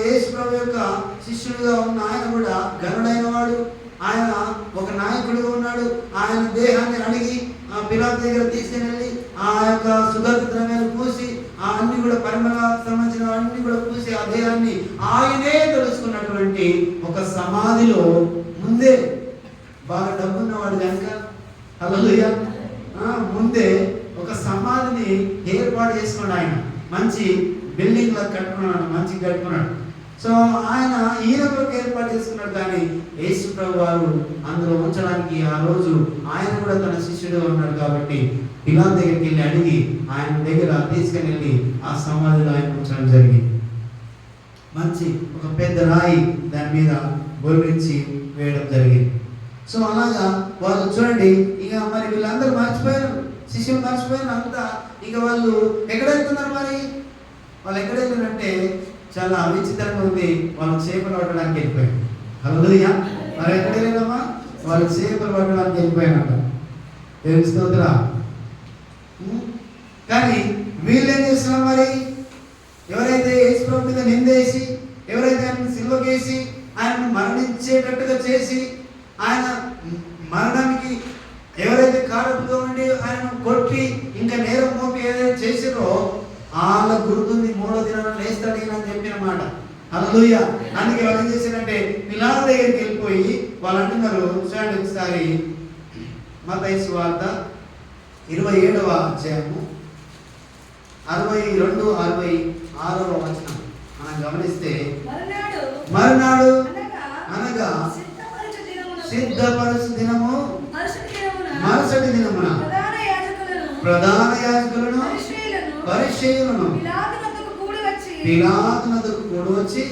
యేసు ప్రభు యొక్క శిష్యుడిగా ఉన్న ఆయన కూడా గనుడైన వాడు, ఆయన ఒక నాయకుడిగా ఉన్నాడు. ఆయన దేహాన్ని అడిగి పిలాతు దగ్గర తీసుకెళ్ళి ఆ యొక్క సుగంధ ద్రవ్యాలు పూసి అన్ని కూడా పరిమళ సంబంధించిన అన్ని కూడా పూసి ఆ దేహాన్ని ఆయనే తెలుసుకున్నటువంటి ఒక సమాధిలో ముందే బాగా డబ్బున్నవాడు కనుక హల్లెలూయా ముందే ఒక సమాధిని ఏర్పాటు చేసుకున్నాడు. ఆయన మంచి బిల్డింగ్ లా కట్టుకున్నాడు, మంచి కట్టుకున్నాడు. సో ఆయన ఈయన కొరకు ఏర్పాటు చేసుకున్నాడు. కానీ యేసు ప్రభు వారు అందులో ఉంచడానికి ఆ రోజు ఆయన కూడా తన శిష్యుడిగా ఉన్నాడు కాబట్టి పిలాతు దగ్గరికి వెళ్ళి అడిగి ఆయన దగ్గర తీసుకుని వెళ్ళి ఆ సమాధిలో ఆయన ఉంచడం జరిగింది. మంచి ఒక పెద్ద రాయి దాని మీద బొర్రించి వేయడం జరిగింది. సో అలాగా వాళ్ళు చూడండి, ఇక మరి వీళ్ళందరూ మర్చిపోయారు, శిష్యులు మర్చిపోయారు అంతా. ఇక వాళ్ళు ఎక్కడ వెళ్తున్నారు? మరి వాళ్ళు ఎక్కడ వెళ్ళారంటే చాలా విచిత్రంగా ఉంది. వాళ్ళు చేపలు పట్టడానికి వెళ్ళిపోయారు. హల్లెలూయా. మరి ఎక్కడ వెళ్ళామా? వాళ్ళు చేపలు పట్టడానికి వెళ్ళిపోయారంట. దేవుని స్తోత్రం. కానీ వీళ్ళు ఏం చేస్తున్నారు? మరి ఎవరైతే యేసు ప్రభు మీద నిందేసి, ఎవరైతే ఆయన సిలువకేసి ఆయనను మరణించేటట్టుగా చేసి, ఆయన మరణానికి ఎవరైతే కారకులుగా ఉండి ఆయనను కొట్టి ఇంకా నేరం మోపి ఏదైతే చేసిరో వాళ్ళ గుర్తుంది, 3వ దినాన లేస్తాడు అని చెప్పిన మాట. హల్లెలూయా. అందుకే వాళ్ళు ఏం చేశారంటే పిలాతు దగ్గరికి వెళ్ళిపోయి వాళ్ళు అంటున్నారు, చూడండి ఒకసారి మత్తయి సువార్త 27వ అధ్యాయము 62-66వ వచనం మనం గమనిస్తే, మరునాడు అనగా సిద్ధపరచు దినము మరుసటి దినమున ప్రధాన యాజకులను పరిచయులను పిలాతు నద్దకు కూడి వచ్చి,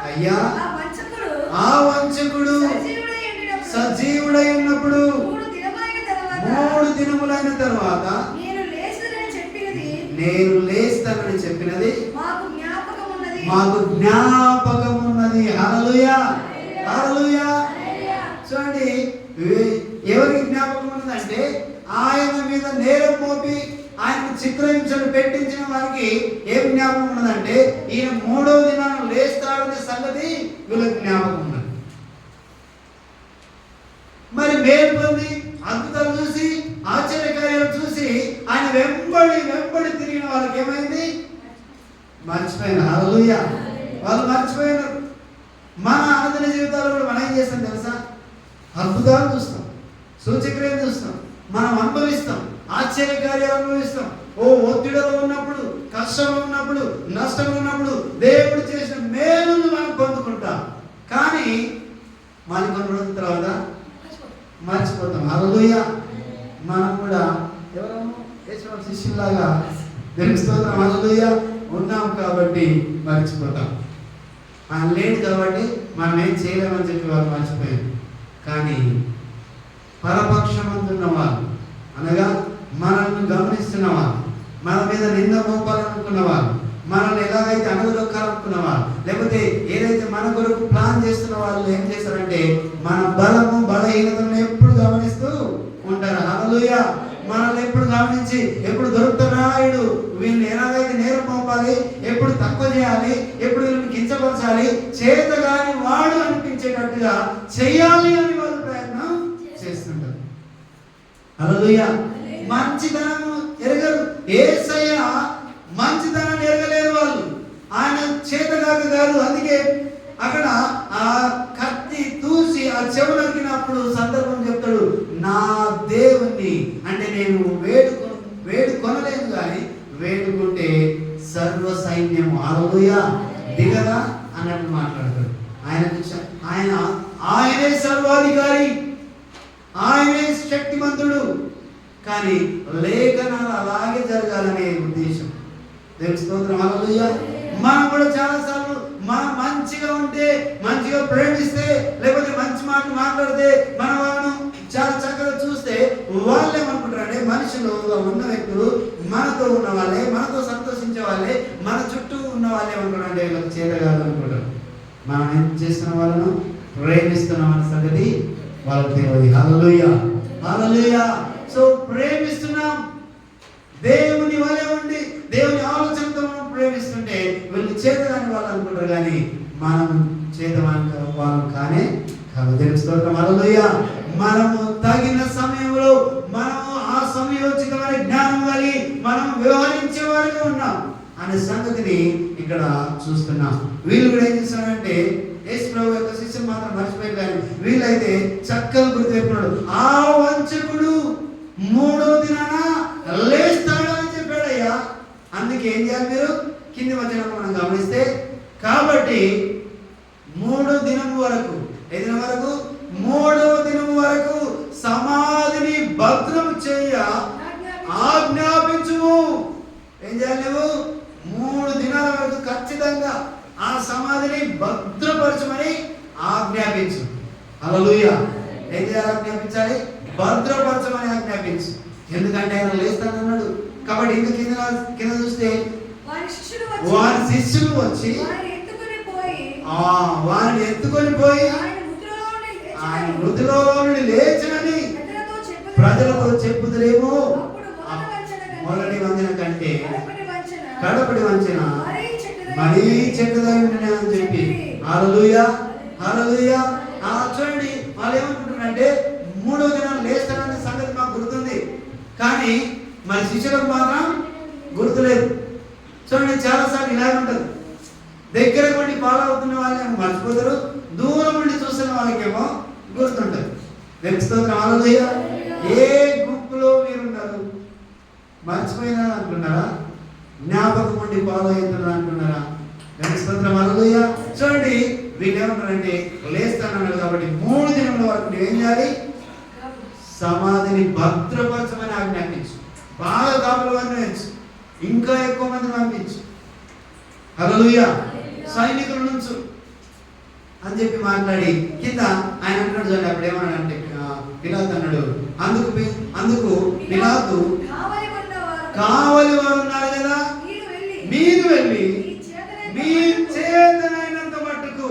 అయ్యా ఆ వంచకుడు సజీవుడై ఉన్నప్పుడు 3 దినములైన తర్వాత నేను లేస్తానని చెప్పినది మాకు జ్ఞాపకం ఉన్నది. హల్లెలూయా, హల్లెలూయా. చూడండి, ఎవరికి జ్ఞాపకం ఉన్నదంటే ఆయన మీద నేరం మోపి ఆయన చిత్రహింసలు పెట్టించిన వారికి ఏం జ్ఞాపకం ఉన్నదంటే ఈయన 3వ దినాన లేస్తాడనే సంగతి వీళ్ళకి జ్ఞాపకం ఉన్నది. మరి మేలు పొంది అద్భుతాలు చూసి ఆశ్చర్యకార్యాలు చూసి ఆయన వెంబడి తిరిగిన వాళ్ళకి ఏమైంది? మర్చిపోయిన. హల్లెలూయా. వాళ్ళు మర్చిపోయినారు. మన ఆరాధన జీవితాల్లో కూడా మనం ఏం చేస్తాం తెలుసా? అద్భుతాలు చూస్తాం, సూచక్రియలు చూస్తాం, మనం అనుభవిస్తాం, ఆశ్చర్యకార్యాలు అనుభవిస్తాం. ఒత్తిడిలో ఉన్నప్పుడు, కష్టంలో ఉన్నప్పుడు, నష్టంలో ఉన్నప్పుడు దేవుడు చేసిన మేలును మనం పొందుకుంటాం. కానీ మన కొన్ని రోజుల తర్వాత మర్చిపోతాం. హల్లెలూయా. మనం కూడా ఎవరో యేసు శిష్యులాగా తెలుస్తోంది. హల్లెలూయా. ఉన్నాం కాబట్టి మర్చిపోతాం. ఆయన లేడు కాబట్టి మనం ఏం చేయలేమని చెప్పి వాళ్ళు మర్చిపోయారు. కానీ పరపక్షమందున్న వాళ్ళు, అనగా మనల్ని గమనిస్తున్న వాళ్ళు, మన మీద నింద మోపాలనుకున్న వాళ్ళు, మనల్ని ఎలాగైతే అనుదొక్కాలనుకున్న వాళ్ళు, లేకపోతే ఏదైతే మన కొరకు ప్లాన్ చేస్తున్న వాళ్ళు ఏం చేస్తారంటే మన బలము బలహీనతను ఎప్పుడు గమనిస్తూ ఉంటారు. హల్లెలూయా. మనల్ని ఎప్పుడు గమనించి ఎప్పుడు దొరుకుతున్నాడు, వీళ్ళని ఎలాగైతే నేరం మోపాలి, ఎప్పుడు తక్కువ చేయాలి, ఎప్పుడు వీళ్ళని కించపరచాలి, చేతగాని వాడు అనిపించేటట్టుగా చేయాలి అని వాళ్ళు ప్రయత్నం చేస్తుంటారు. హల్లెలూయా. మంచితనం ఎరగరు. యేసయ్య మంచితనాన్ని ఎరగలేరు వాళ్ళు. ఆయన చేతగాక కాదు. అందుకే అక్కడ ఆ కత్తి తూసి ఆ చెవు నరికినప్పుడు సందర్భం చెప్తాడు, నా దేవుణ్ణి అంటే నేను వేడుకొనలేను కానీ వేడుకుంటే సర్వ సైన్యము హల్లెలూయా దిగదా అన్నట్టు మాట్లాడతాడు. ఆయనే సర్వాధికారి, ఆయనే శక్తిమంతుడు. కానీ లేఖనాలు అలాగే జరగాలనే ఉద్దేశం. దేవుని స్తోత్రం. హల్లెలూయా. మనం కూడా చాలాసార్లు మనం మంచిగా ఉంటే, మంచిగా ప్రేమిస్తే, లేకపోతే మంచి మాటలు మాట్లాడితే, మన వాళ్ళను చాలా చక్కగా చూస్తే వాళ్ళు ఏమనుకుంటారంటే మనుషులు ఉన్న వ్యక్తులు మనతో ఉన్న వాళ్ళే, మనతో సంతోషించే వాళ్ళే, మన చుట్టూ ఉన్న వాళ్ళే ఏమనుకుంటారంటే వీళ్ళకి చేతగాదు అనుకుంటారు. మనం ఏం చేస్తున్న వాళ్ళను ప్రేమిస్తున్నాం అన్న సంగతి వాళ్ళకి తెలియదు. హల్లెలూయా. హల్లెలూయా. సో ప్రేమిస్తున్నాం, దేవుని వలె ఉండి దేవుని ఆలోచనతో మనం ప్రేమిస్తుంటే వీళ్ళు చేతగాని వాళ్ళు అనుకుంటారు, కానీ మనం చేతవాని వాళ్ళు కానే కాదు. దేవుని స్తోత్రం. హల్లెలూయా. మనము తగిన సమయంలో మనము ఆ సమయోచితమైన జ్ఞానం కలిగి మనం వ్యవహరించే వారిగా ఉన్నాం అనే సంగతిని ఇక్కడ చూస్తున్నాం. వీళ్ళు కూడా ఏం చేస్తున్నారంటే యేసు ప్రభు యొక్క శిష్యులు మాత్రం మర్చిపోయారు, కానీ వీళ్ళైతే చక్కగా గుర్తుపెట్టుకున్నాడు. ఆ వంచకుడు 3వ దినాన లేస్తాడు అని చెప్పాడయ్యా. అందుకే ఏం చేయాలి మీరు కింది వచనం మనం గమనిస్తే, కాబట్టి 3వ దినం వరకు, ఏ దినం వరకు? 3వ దినం వరకు సమాధిని భద్రం చేయ ఆజ్ఞాపించుము. ఏం చేయాలి నువ్వు? 3 దినాల వరకు ఖచ్చితంగా ఆ సమాధిని భద్రపరచమని ఆజ్ఞాపించు. హల్లెలూయా. ఏం చేయాలి? ఆజ్ఞాపించాలి, భద్రపరచమని ఆజ్ఞాపించు. ఎందుకంటే ఆయన లేస్తానన్నాడు కాబట్టి. ఇంక కింద చూస్తే వారి శిష్యులు వచ్చి వారిని ఎత్తుకొని పోయి ఆయన మృతిలో నుండి లేచనని ప్రజలతో చెప్పుదురేమో. మొదటి వంచన కంటే కడపటి వంచన మరీ చెడ్డదైందని అని చెప్పి. హల్లెలూయా. హల్లెలూయా. చూడండి, వాళ్ళు ఏమనుకుంటున్నారంటే 3వ దినాలు లేస్తాననే సంగతి మాకు గుర్తుంది, కానీ మరి శిష్యులకు మాత్రం గుర్తులేదు. చూడండి, చాలాసార్లు ఇలాగే ఉంటుంది. దగ్గర నుండి ఫాలో అవుతున్న వాళ్ళేమో మర్చిపోతారు, దూరం నుండి చూస్తున్న వాళ్ళకేమో గుర్తుంటారు. దేవుని స్తోత్రం. హల్లెలూయా. ఏ గుంపులో మీరున్నారు? మర్చిపోయినా అంటున్నారా? జ్ఞాపకం ఉండి ఫాలో అవుతున్నారు అంటున్నారా? దేవుని స్తోత్రం. హల్లెలూయా. చూడండి, వీళ్ళు ఏమంటారంటే లేస్తానన్నారు కాబట్టి 3 దినముల వరకు ఏం చేయాలి? సమాధిని భద్రపరచమని ఆజ్ఞాపించు. బాగా కాపులు పంపించు, ఇంకా ఎక్కువ మంది పంపించు. హల్లెలూయా. సైనికుల నుంచి అని చెప్పి మాట్లాడి కింద ఆయన అంటున్నాడు. చూడండి, అప్పుడు ఏమన్నాడంటే పిలాతు అన్నాడు, అందుకు పిలాతు కావలి వారు ఉన్నారు కదా, మీరు వెళ్ళి మీ చేతనైనంత మట్టుకు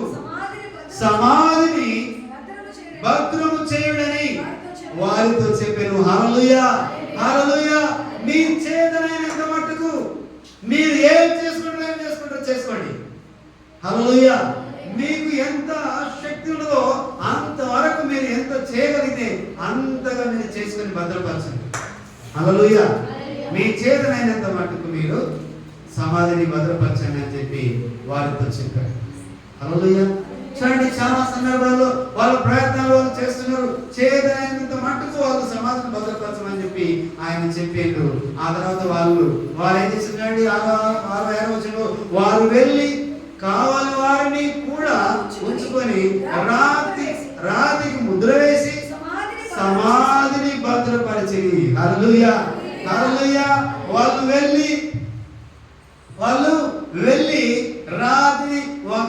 సమాధిని భద్రము చేయుడని వారితో చెప్పాను. హల్లెలూయా. హల్లెలూయా. మీ చేతనైనంత మట్టుకు మీరు ఏం చేసుకుంటారో చేసుకోండి. హల్లెలూయా. మీకు ఎంత శక్తి ఉన్నదో అంతవరకు మీరు ఎంత చేయగలిగితే అంతగా మీరు చేసుకొని భద్రపరచండి. హల్లెలూయా. మీ చేతనైనంత మట్టుకు మీరు సమాధిని భద్రపరచండి అని చెప్పి వారితో చెప్పారు. హల్లెలూయా. చూడండి, చాలా సందర్భాల్లో వాళ్ళ ప్రయత్నాలు వాళ్ళు చేస్తున్నారు. చేయదైనంత మట్టుకు వాళ్ళు సమాజం భద్రపరచమని చెప్పి ఆయన చెప్పారు. ఆ తర్వాత వారు ఏం చేస్తున్నారండి, 6వ వారు వెళ్ళి కావాలి వారిని కూడా ఉంచుకొని రాతికి ముద్ర వేసి సమాధిని భద్రపరిచి. హల్లెలూయా, హల్లెలూయా. వాళ్ళు వెళ్ళి రాతిని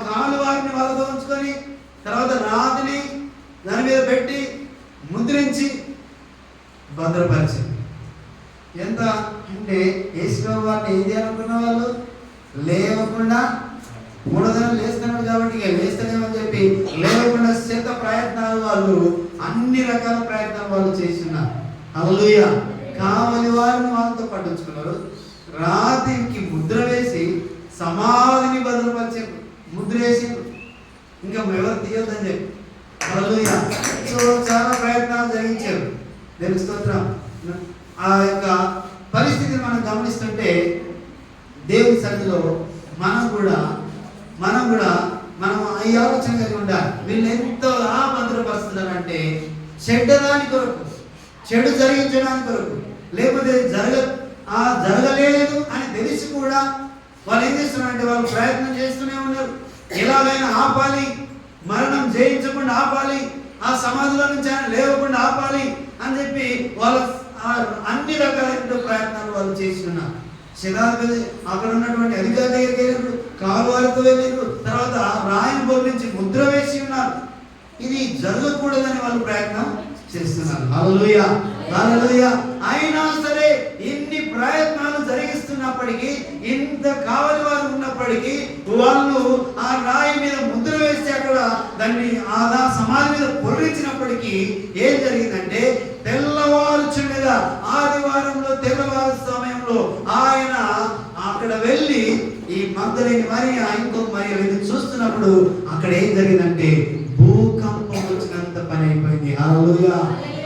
కాలు వారిని వాళ్ళతో ఉంచుకొని తర్వాత రాతిని దాని మీద పెట్టి ముద్రించి భద్రపరిచి. ఎంత అంటే యేసుప్రభు వారిని ఏది అనుకున్న వాళ్ళు లేవకుండా 3 దినాలు లేస్తున్నాడు కాబట్టి ఇక లేస్తలేమని చెప్పి లేవకుండా శత ప్రయత్నాలు వాళ్ళు, అన్ని రకాల ప్రయత్నాలు వాళ్ళు చేస్తున్నారు. హల్లెలూయా. కావలి వారిని వాళ్ళతో పట్టించుకున్నారు. రాతికి ముద్ర వేసి సమాధిని భద్రపరిచే ముద్ర వేసి ఇంకా ఎవరు తీయొద్దని చెప్పి. హల్లెలూయా. సో చాలా ప్రయత్నాలు జరిగించారు. దేవుని స్తోత్రం. ఆ యొక్క పరిస్థితిని మనం గమనిస్తుంటే దేవుని సన్నిధిలో మనం కూడా ఈ ఆలోచన కలిగి ఉండాలి. వీళ్ళు ఎంతో భద్రపరుస్తున్నారంటే చెడ్డదాని కొరకు, చెడు జరిగించడానికి కొరకు, లేకపోతే జరగలేదు అని తెలిసి కూడా వాళ్ళు ఏం చేస్తున్నారంటే వాళ్ళు ప్రయత్నం చేస్తూనే ఉన్నారు. ఎలాగైనా ఆపాలి, మరణం జయించకుండా ఆపాలి, ఆ సమాధిలో నుంచి ఆయన లేవకుండా ఆపాలి అని చెప్పి వాళ్ళ అన్ని రకాలైన ప్రయత్నాలు వాళ్ళు చేస్తున్నారు. శతాధిపతి అక్కడ ఉన్నటువంటి అధికారి దగ్గరికి వెళ్ళారు, కాలువారితో వెళ్ళారు, తర్వాత రాయిని బోధించి ముద్ర వేసి ఉన్నారు. ఇది జరగకూడదని వాళ్ళు ప్రయత్నం చేస్తున్నారు. హల్లెలూయా, హల్లెలూయా. అయినా సరే ఇన్ని ప్రయత్నాలు జరిగిస్తున్నప్పటికీ, ఇంత కావలి వారు ఉన్నప్పటికీ వాళ్ళు ఆ రాయి మీద ముద్ర వేసి అక్కడ దాన్ని సమాధి మీద పొర్రించినప్పటికీ ఏం జరిగిందంటే తెల్లవారుచుండగా ఆదివారంలో తెల్లవారు సమయంలో ఆయన అక్కడ వెళ్ళి ఈ మగ్దలేని మరియ ఇంకొక మరియ చూస్తున్నప్పుడు అక్కడ ఏం జరిగిందంటే భూకంపం వచ్చినంత పని అయిపోయింది. హల్లెలూయా,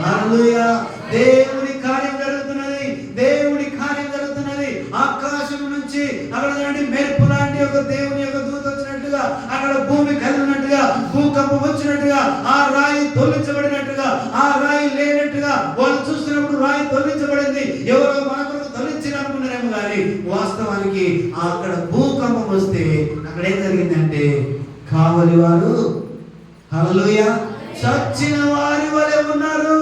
హల్లెలూయా. దేవుని కార్యం జరుగుతున్నది, దేవుని కార్యం జరుగుతున్నది. ఆకాశం నుంచి అక్కడ మెరుపు లాంటి ఒక దేవుని యొక్క దూత వచ్చినట్టుగా, అక్కడ భూమి కదిలినట్టుగా, భూకంపం వచ్చినట్టుగా, ఆ రాయి తొలగించబడినట్టుగా, ఆ రాయి లేనట్టుగా వాళ్ళు చూస్తున్నప్పుడు రాయి తొలగించబడింది. ఎవరో మనకు తొలగించిన అనుకున్నారేమో కానీ వాస్తవానికి అక్కడ భూకంపం వస్తే అక్కడ ఏం జరిగిందంటే కావలి వారు, హల్లెలూయా, చచ్చిన వారి వలె ఉన్నారు.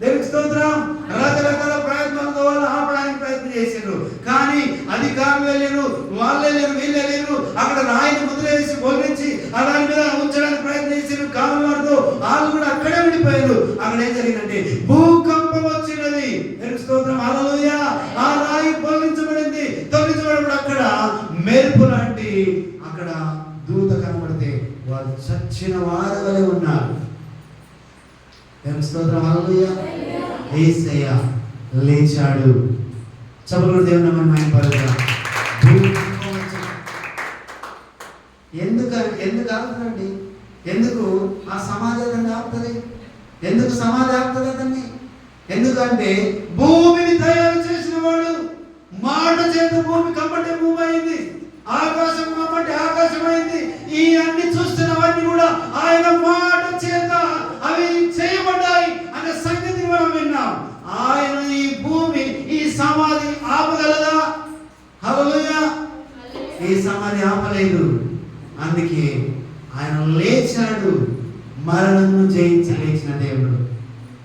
దేవునికి స్తోత్రం. రకరకాల ప్రయత్నాలతో వాళ్ళు ఆపడానికి ప్రయత్నం చేశారు, కానీ అధికారులు వెళ్ళారు, వాళ్ళే లేరు, వీళ్ళే లేరు. అక్కడ రాయిని ముద్ర వేసి బోధించి దాని మీద ఉంచడానికి ప్రయత్నం చేశారు. కావలి వారితో వాళ్ళు కూడా అక్కడే ఉండిపోయారు. అక్కడ ఏం జరిగిందంటే భూకంపం వచ్చినది. దేవునికి స్తోత్రం, హల్లెలూయా. ఆ రాయి తొలగించబడింది. తొలగించబడినప్పుడు అక్కడ మెరుపు లాంటి అక్కడ దూత కనబడితే వాళ్ళు చచ్చిన వారి వలె ఉన్నారు. దేవునికి స్తోత్రం, హల్లెలూయా. యేసయ్య లేచాడు. చప్పట్లు దేవుని నామమున మహిమపరచుదాం. ఎందుకు ఆపుతారండి? ఎందుకు ఆ సమాజాన్ని ఆపుతుంది? ఎందుకు సమాధి ఆపుతుంది అతన్ని? ఎందుకంటే భూమిని తయారు చేసిన వాడు మాట చేత భూమి కమ్మటే భూమి అయింది, ఆకాశం కమ్మటే ఆకాశం అయింది. ఈ అన్ని చూస్తున్నవన్నీ కూడా ఆయన మాట చేత అవి చేయబడ్డాయి అనే సంగతి మనం విన్నాం. ఆయన ఈ భూమి, ఈ సమాధి ఆపగలదా? హల్లెలూయా. ఈ సమాధి ఆపలేదు. అందుకే ఆయన లేచాడు. మరణము జయించి లేచిన దేవుడు,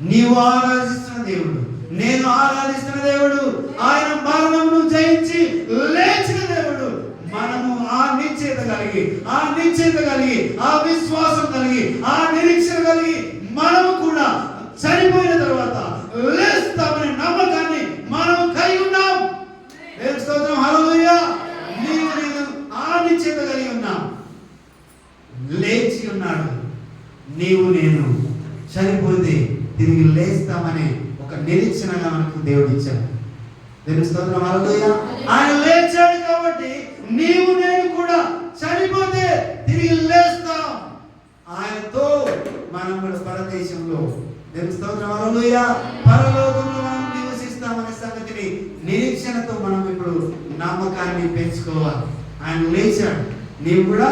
నీవు ఆరాధిస్తున్న దేవుడు, నేను ఆరాధిస్తున్న దేవుడు. ఆయన మరణమును జయించి లేచిన దేవుడు. మనము ఆ నిశ్చయత కలిగి, ఆ విశ్వాసం కలిగి, ఆ నిరీక్షణ కలిగి మనము కూడా చనిపోయిన తర్వాత లేస్తామనే నమ్మకాన్ని మనం కలిగి ఉన్నాం. దేవుని స్తోత్రం, హల్లెలూయా. నేను ఆ నిశ్చయత కలిగి ఉన్నాం. లేచి ఉన్నాడు. నీవు నేను చనిపోతే తిరిగి లేస్తామనే ఒక నిరీక్షణగా మనకు దేవుడు ఇచ్చాడు. దేవుని స్తోత్రం, హల్లెలూయా. ఆయన లేచాడు కాబట్టి నీవు నేను కూడా చనిపోతే తిరిగి లేస్తాం. ఆయనతో మనం కూడా పరదేశంలో, దేవుని స్తోత్రం, హల్లెలూయా, పరలోకంలో మనం నివసిస్తామనే సంగతిని నిరీక్షణతో మనం ఇప్పుడు నమ్మకాన్ని పెంచుకోవాలి. ఆయన లేచాడు, నీవు కూడా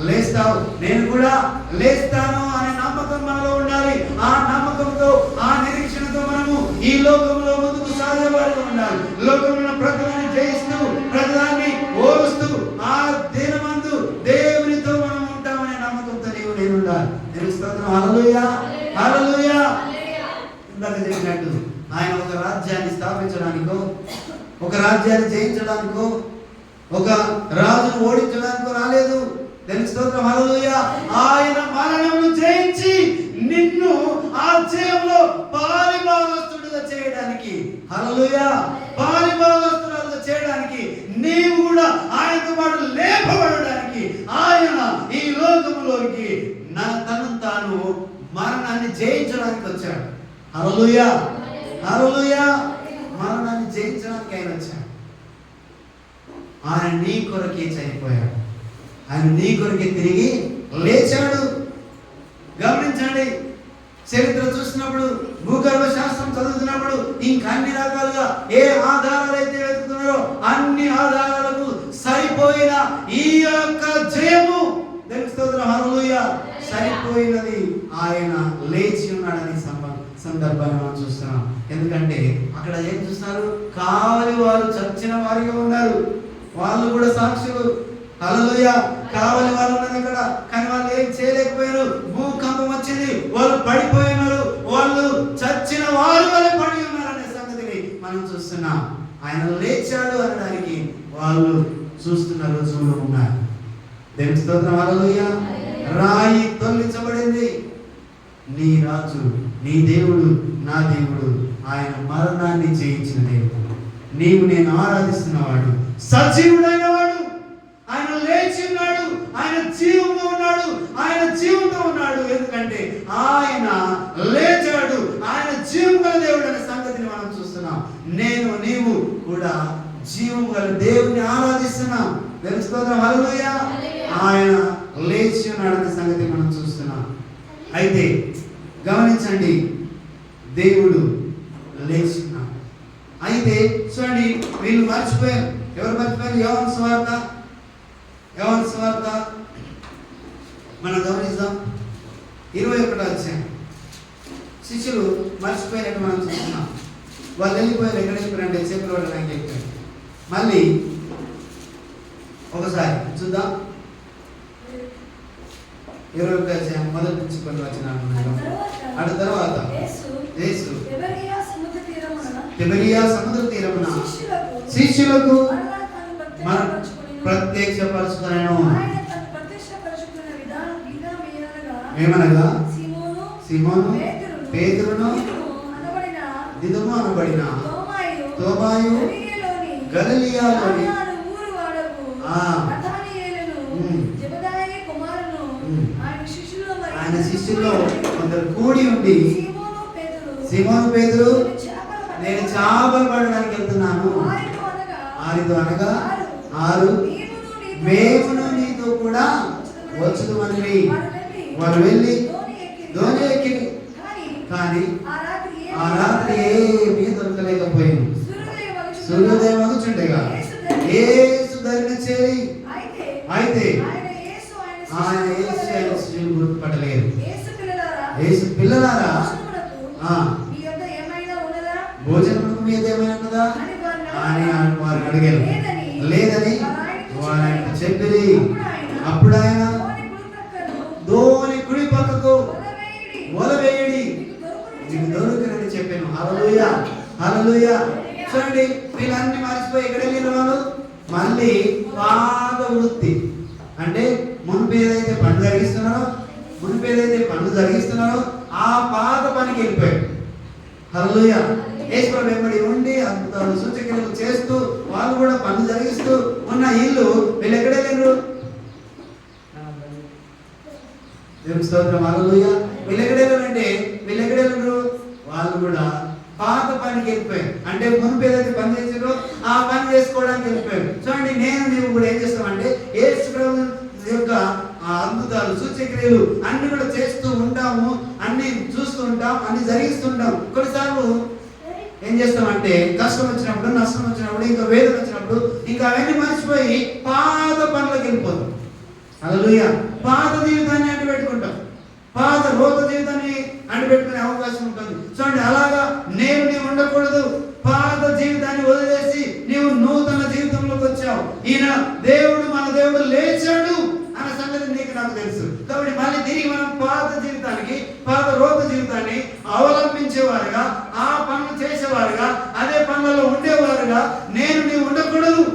లేస్తావు, నేను కూడా లేస్తాను అనే నమ్మకం మనలో ఉండాలి. ఆ నమ్మకంతో, ఆ నిరీక్షణతో మనము ఈ లోకంలో ముందుకు సాగేవారుగా ఉండాలి. లోకంలో ప్రజలను జయిస్తూ, ప్రజలాన్ని ఓరుస్తూ, ఆ దినమందు దేవునితో మనం ఉంటామనే నమ్మకంతో నీవు నేను ఉండాలి. స్తోత్రం. హల్లెలూయా, హల్లెలూయా. ఇందాక చెప్పినట్టు ఆయన ఒక రాజ్యాన్ని స్థాపించడానికో, ఒక రాజ్యాన్ని జయించడానికో, ఒక రాజును ఓడించడానికో రాలేదు. దానికి స్తోత్రం. హల్లెలూయా. ఆయన మరణమును జయించి నిన్ను ఆ జయంలో పాలిభాగస్తుడిగా చేయడానికి, హల్లెలూయా, పాలిభాగస్తుడిగా చేయడానికి, నీవు కూడా ఆయనతో పాటు లేపబడడానికి ఆయన ఈ లోకములోకి తను తాను మరణాన్ని జయించడానికి వచ్చాడు. హల్లెలూయా, హల్లెలూయా. మరణాన్ని జయించడానికి ఆయన వచ్చాడు. ఆయన నీ కొరకే చనిపోయాడు. ఆయన నీ కొరకే తిరిగి లేచాడు. గమనించండి, చరిత్ర చూసినప్పుడు, భూగర్భ శాస్త్రం చదువుతున్నప్పుడు ఇంకా అన్ని రకాలుగా ఏ ఆధారాలు అయితే వెతుకుతున్నారో అన్ని ఆధారాలకు సరిపోయిన ఈ యొక్క జయము, స్తోత్రం, హల్లెలూయా, సరిపోయినది ఆయన లేచి ఉన్నాడని సందర్భాన్ని మనం చూస్తున్నాం. ఎందుకంటే అక్కడ ఏం చూస్తున్నారు? కావలి వారు చచ్చిన వారిగా ఉన్నారు. వాళ్ళు కూడా సాక్షులు. హల్లెలూయా. కావలి వాళ్ళు ఉన్నారు ఇక్కడ, కానీ వాళ్ళు ఏం చేయలేకపోయారు. భూకంపం వచ్చింది, వాళ్ళు పడిపోయినారు. వాళ్ళు చచ్చిన వారు వలె పడి ఉన్నారనే సంగతిని మనం చూస్తున్నాం. ఆయన లేచాడు అనడానికి వాళ్ళు చూస్తున్న రోజులు ఉన్నారు. దేవుని స్తోత్రం. హల్లెలూయా. రాయి తొలగించబడింది. నీ రాజు, నీ దేవుడు, నా దేవుడు, ఆయన మరణాన్ని జయించిన దేవుడు. నీవు నేను ఆరాధిస్తున్నవాడు సజీవుడైన వాడు. ఆయన లేచి ఉన్నాడు. ఆయన జీవంతో ఉన్నాడు. ఆయన జీవంతో ఉన్నాడు. ఎందుకంటే ఆయన లేచాడు. ఆయన జీవం గల దేవుడు అనే సంగతిని మనం చూస్తున్నాం. నేను నీవు కూడా జీవం గల దేవుని ఆరాధిస్తున్నాం. తెలుసుకోదాం. హల్లెలూయా. ఆయన లేచి ఉన్నాడనే సంగతి మనం చూస్తున్నాం. అయితే గమనించండి, దేవుడు లేచి ఉన్నాడు. అయితే చూడండి, వీళ్ళు మర్చిపోయారు. ఎవరు మర్చిపోయారు? యోహాను సువార్త, యోహాను సువార్త మనం గమనిద్దాం. 21వ అధ్యాయం. శిష్యులు మర్చిపోయినట్టు మనం చూస్తున్నాం. వాళ్ళు వెళ్ళిపోయారు. ఎక్కడ వెళ్ళిపోయారంటే చేపలు పడడానికి వెళ్ళిపోయారు. మళ్ళీ ఒకసారి చూద్దాం. 21వ అధ్యాయం మొదటి నుంచి కొన్ని వచనాలు. ఆ తర్వాత యేసు తిబెరియా సముద్ర తీరమున శిష్యులకు ప్రత్యక్షపరచుకొనెను. ఏమనగా సీమోను, పేతురును, దిదుము అనబడిన తోమాయు, గలిలయలోని ఆయన శిష్యుల్లో కొందరు కూడి ఉండి, సీమోను పేతురు, నేను చేపలు పడడానికి వెళ్తున్నాను. ఆరితో అనగా ఆరు, మేమును నీతో కూడా వచ్చుదుమని వారు వెళ్ళి ధోని ఎక్కి, కానీ ఆ రాత్రి ఏమీ దొరకలేకపోయాను. సూర్యోదయం అగుచుండగా యేసు దరిని చేరి, అయితే ఆయన యేసు గుర్తుపట్టలేదు. యేసు పిల్లలారా, భోజనం మీద ఏమైనా ఉన్నదా అని వారిని అడిగారు. లేదని వారు చెప్పిరి. అప్పుడు ఆయన ధోని కుడి పక్కకు వల వేయడి, నీకు దొరుకునని చెప్పాను. హల్లెలూయా, హల్లెలూయా. చూడండి, వీళ్ళన్ని మర్చిపోయి ఎక్కడ వెళ్ళిన వాళ్ళు మళ్ళీ పాత వృత్తి, అంటే మునుపు ఏదైతే పనులు జరిగిస్తున్నారో ఆ పాత పనికి వెళ్ళిపోయాడు. హల్లెలూయా. యేసు వెంబడి ఉండి అద్భుతాలు సూచక్రియలు చేస్తూ వాళ్ళు కూడా పనులు జరిగిస్తూ ఉన్న ఇల్లు వీళ్ళు ఎక్కడ వెళ్ళారు? దేవుని స్తోత్రం. హల్లెలూయా. వీళ్ళు ఎక్కడ వెళ్ళారు? వాళ్ళు కూడా పాత పనికి వెళ్ళిపోయారు. అంటే మునుపు ఏదైతే పని చేసారో ఆ పని చేసుకోవడానికి వెళ్ళిపోయారు. చూడండి, నేను నీవు కూడా ఏం చేస్తామంటే యేసు ప్రభు యొక్క అద్భుతాలు సూచక్రియలు అన్ని కూడా చేస్తూ ఉంటాము, అన్ని చూస్తూ ఉంటాం, అన్ని జరిగిస్తుంటాం. కొన్నిసార్లు ఏం చేస్తామంటే కష్టం వచ్చినప్పుడు, నష్టం వచ్చినప్పుడు, ఇంకా వేదన వచ్చినప్పుడు ఇంకా అవన్నీ మర్చిపోయి పాత పనులకు వెళ్ళిపోతాం. హల్లెలూయా. పాత జీవితాన్ని అడ్డు పెట్టుకుంటాం. లేచావు, ఈయన దేవుడు మన దేవుడు లేచాడు అన్న సంగతి నీకు నాకు తెలుసు. కాబట్టి మళ్ళీ తిరిగి మనం పాత జీవితానికి, పాత రోత జీవితాన్ని అవలంబించేవారుగా, ఆ పనులు చేసేవారుగా, అదే పనులలో ఉండేవారుగా నీవు ఉండకూడదు.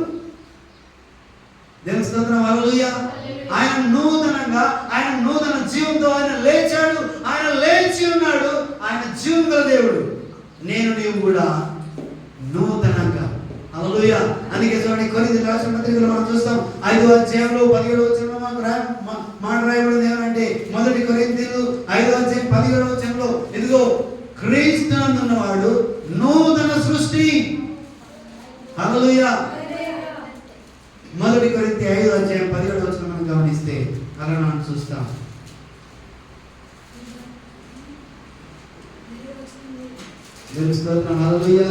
దేవుని స్తోత్రం, హల్లెలూయా. ఆయన నూతనంగా, ఆయన నూతన జీవంతో ఆయన లేచాడు, ఆయన లేచి ఉన్నాడు, ఆయన జీవం గల దేవుడు. నీవు కూడా నూతనంగా, హల్లెలూయా. అందుకే చూడండి, కొరింథీయులకు రాసిన పత్రికలో మనం చూస్తాం 5వ అధ్యాయంలో 17వ వచనంలో మాట రాయబడింది ఏమంటే, మొదటి కొరింథీయులు 5వ అధ్యాయం 17వ వచనంలో, ఇదిగో క్రీస్తునందు ఉన్నవాడు నూతన సృష్టి. హల్లెలూయా. మొదటి కొరింథీ 5వ అధ్యాయం 17వ వచనం మనం గమనిస్తే అలా మనం చూస్తాం. దేవుని స్తోత్రం, హల్లెలూయా.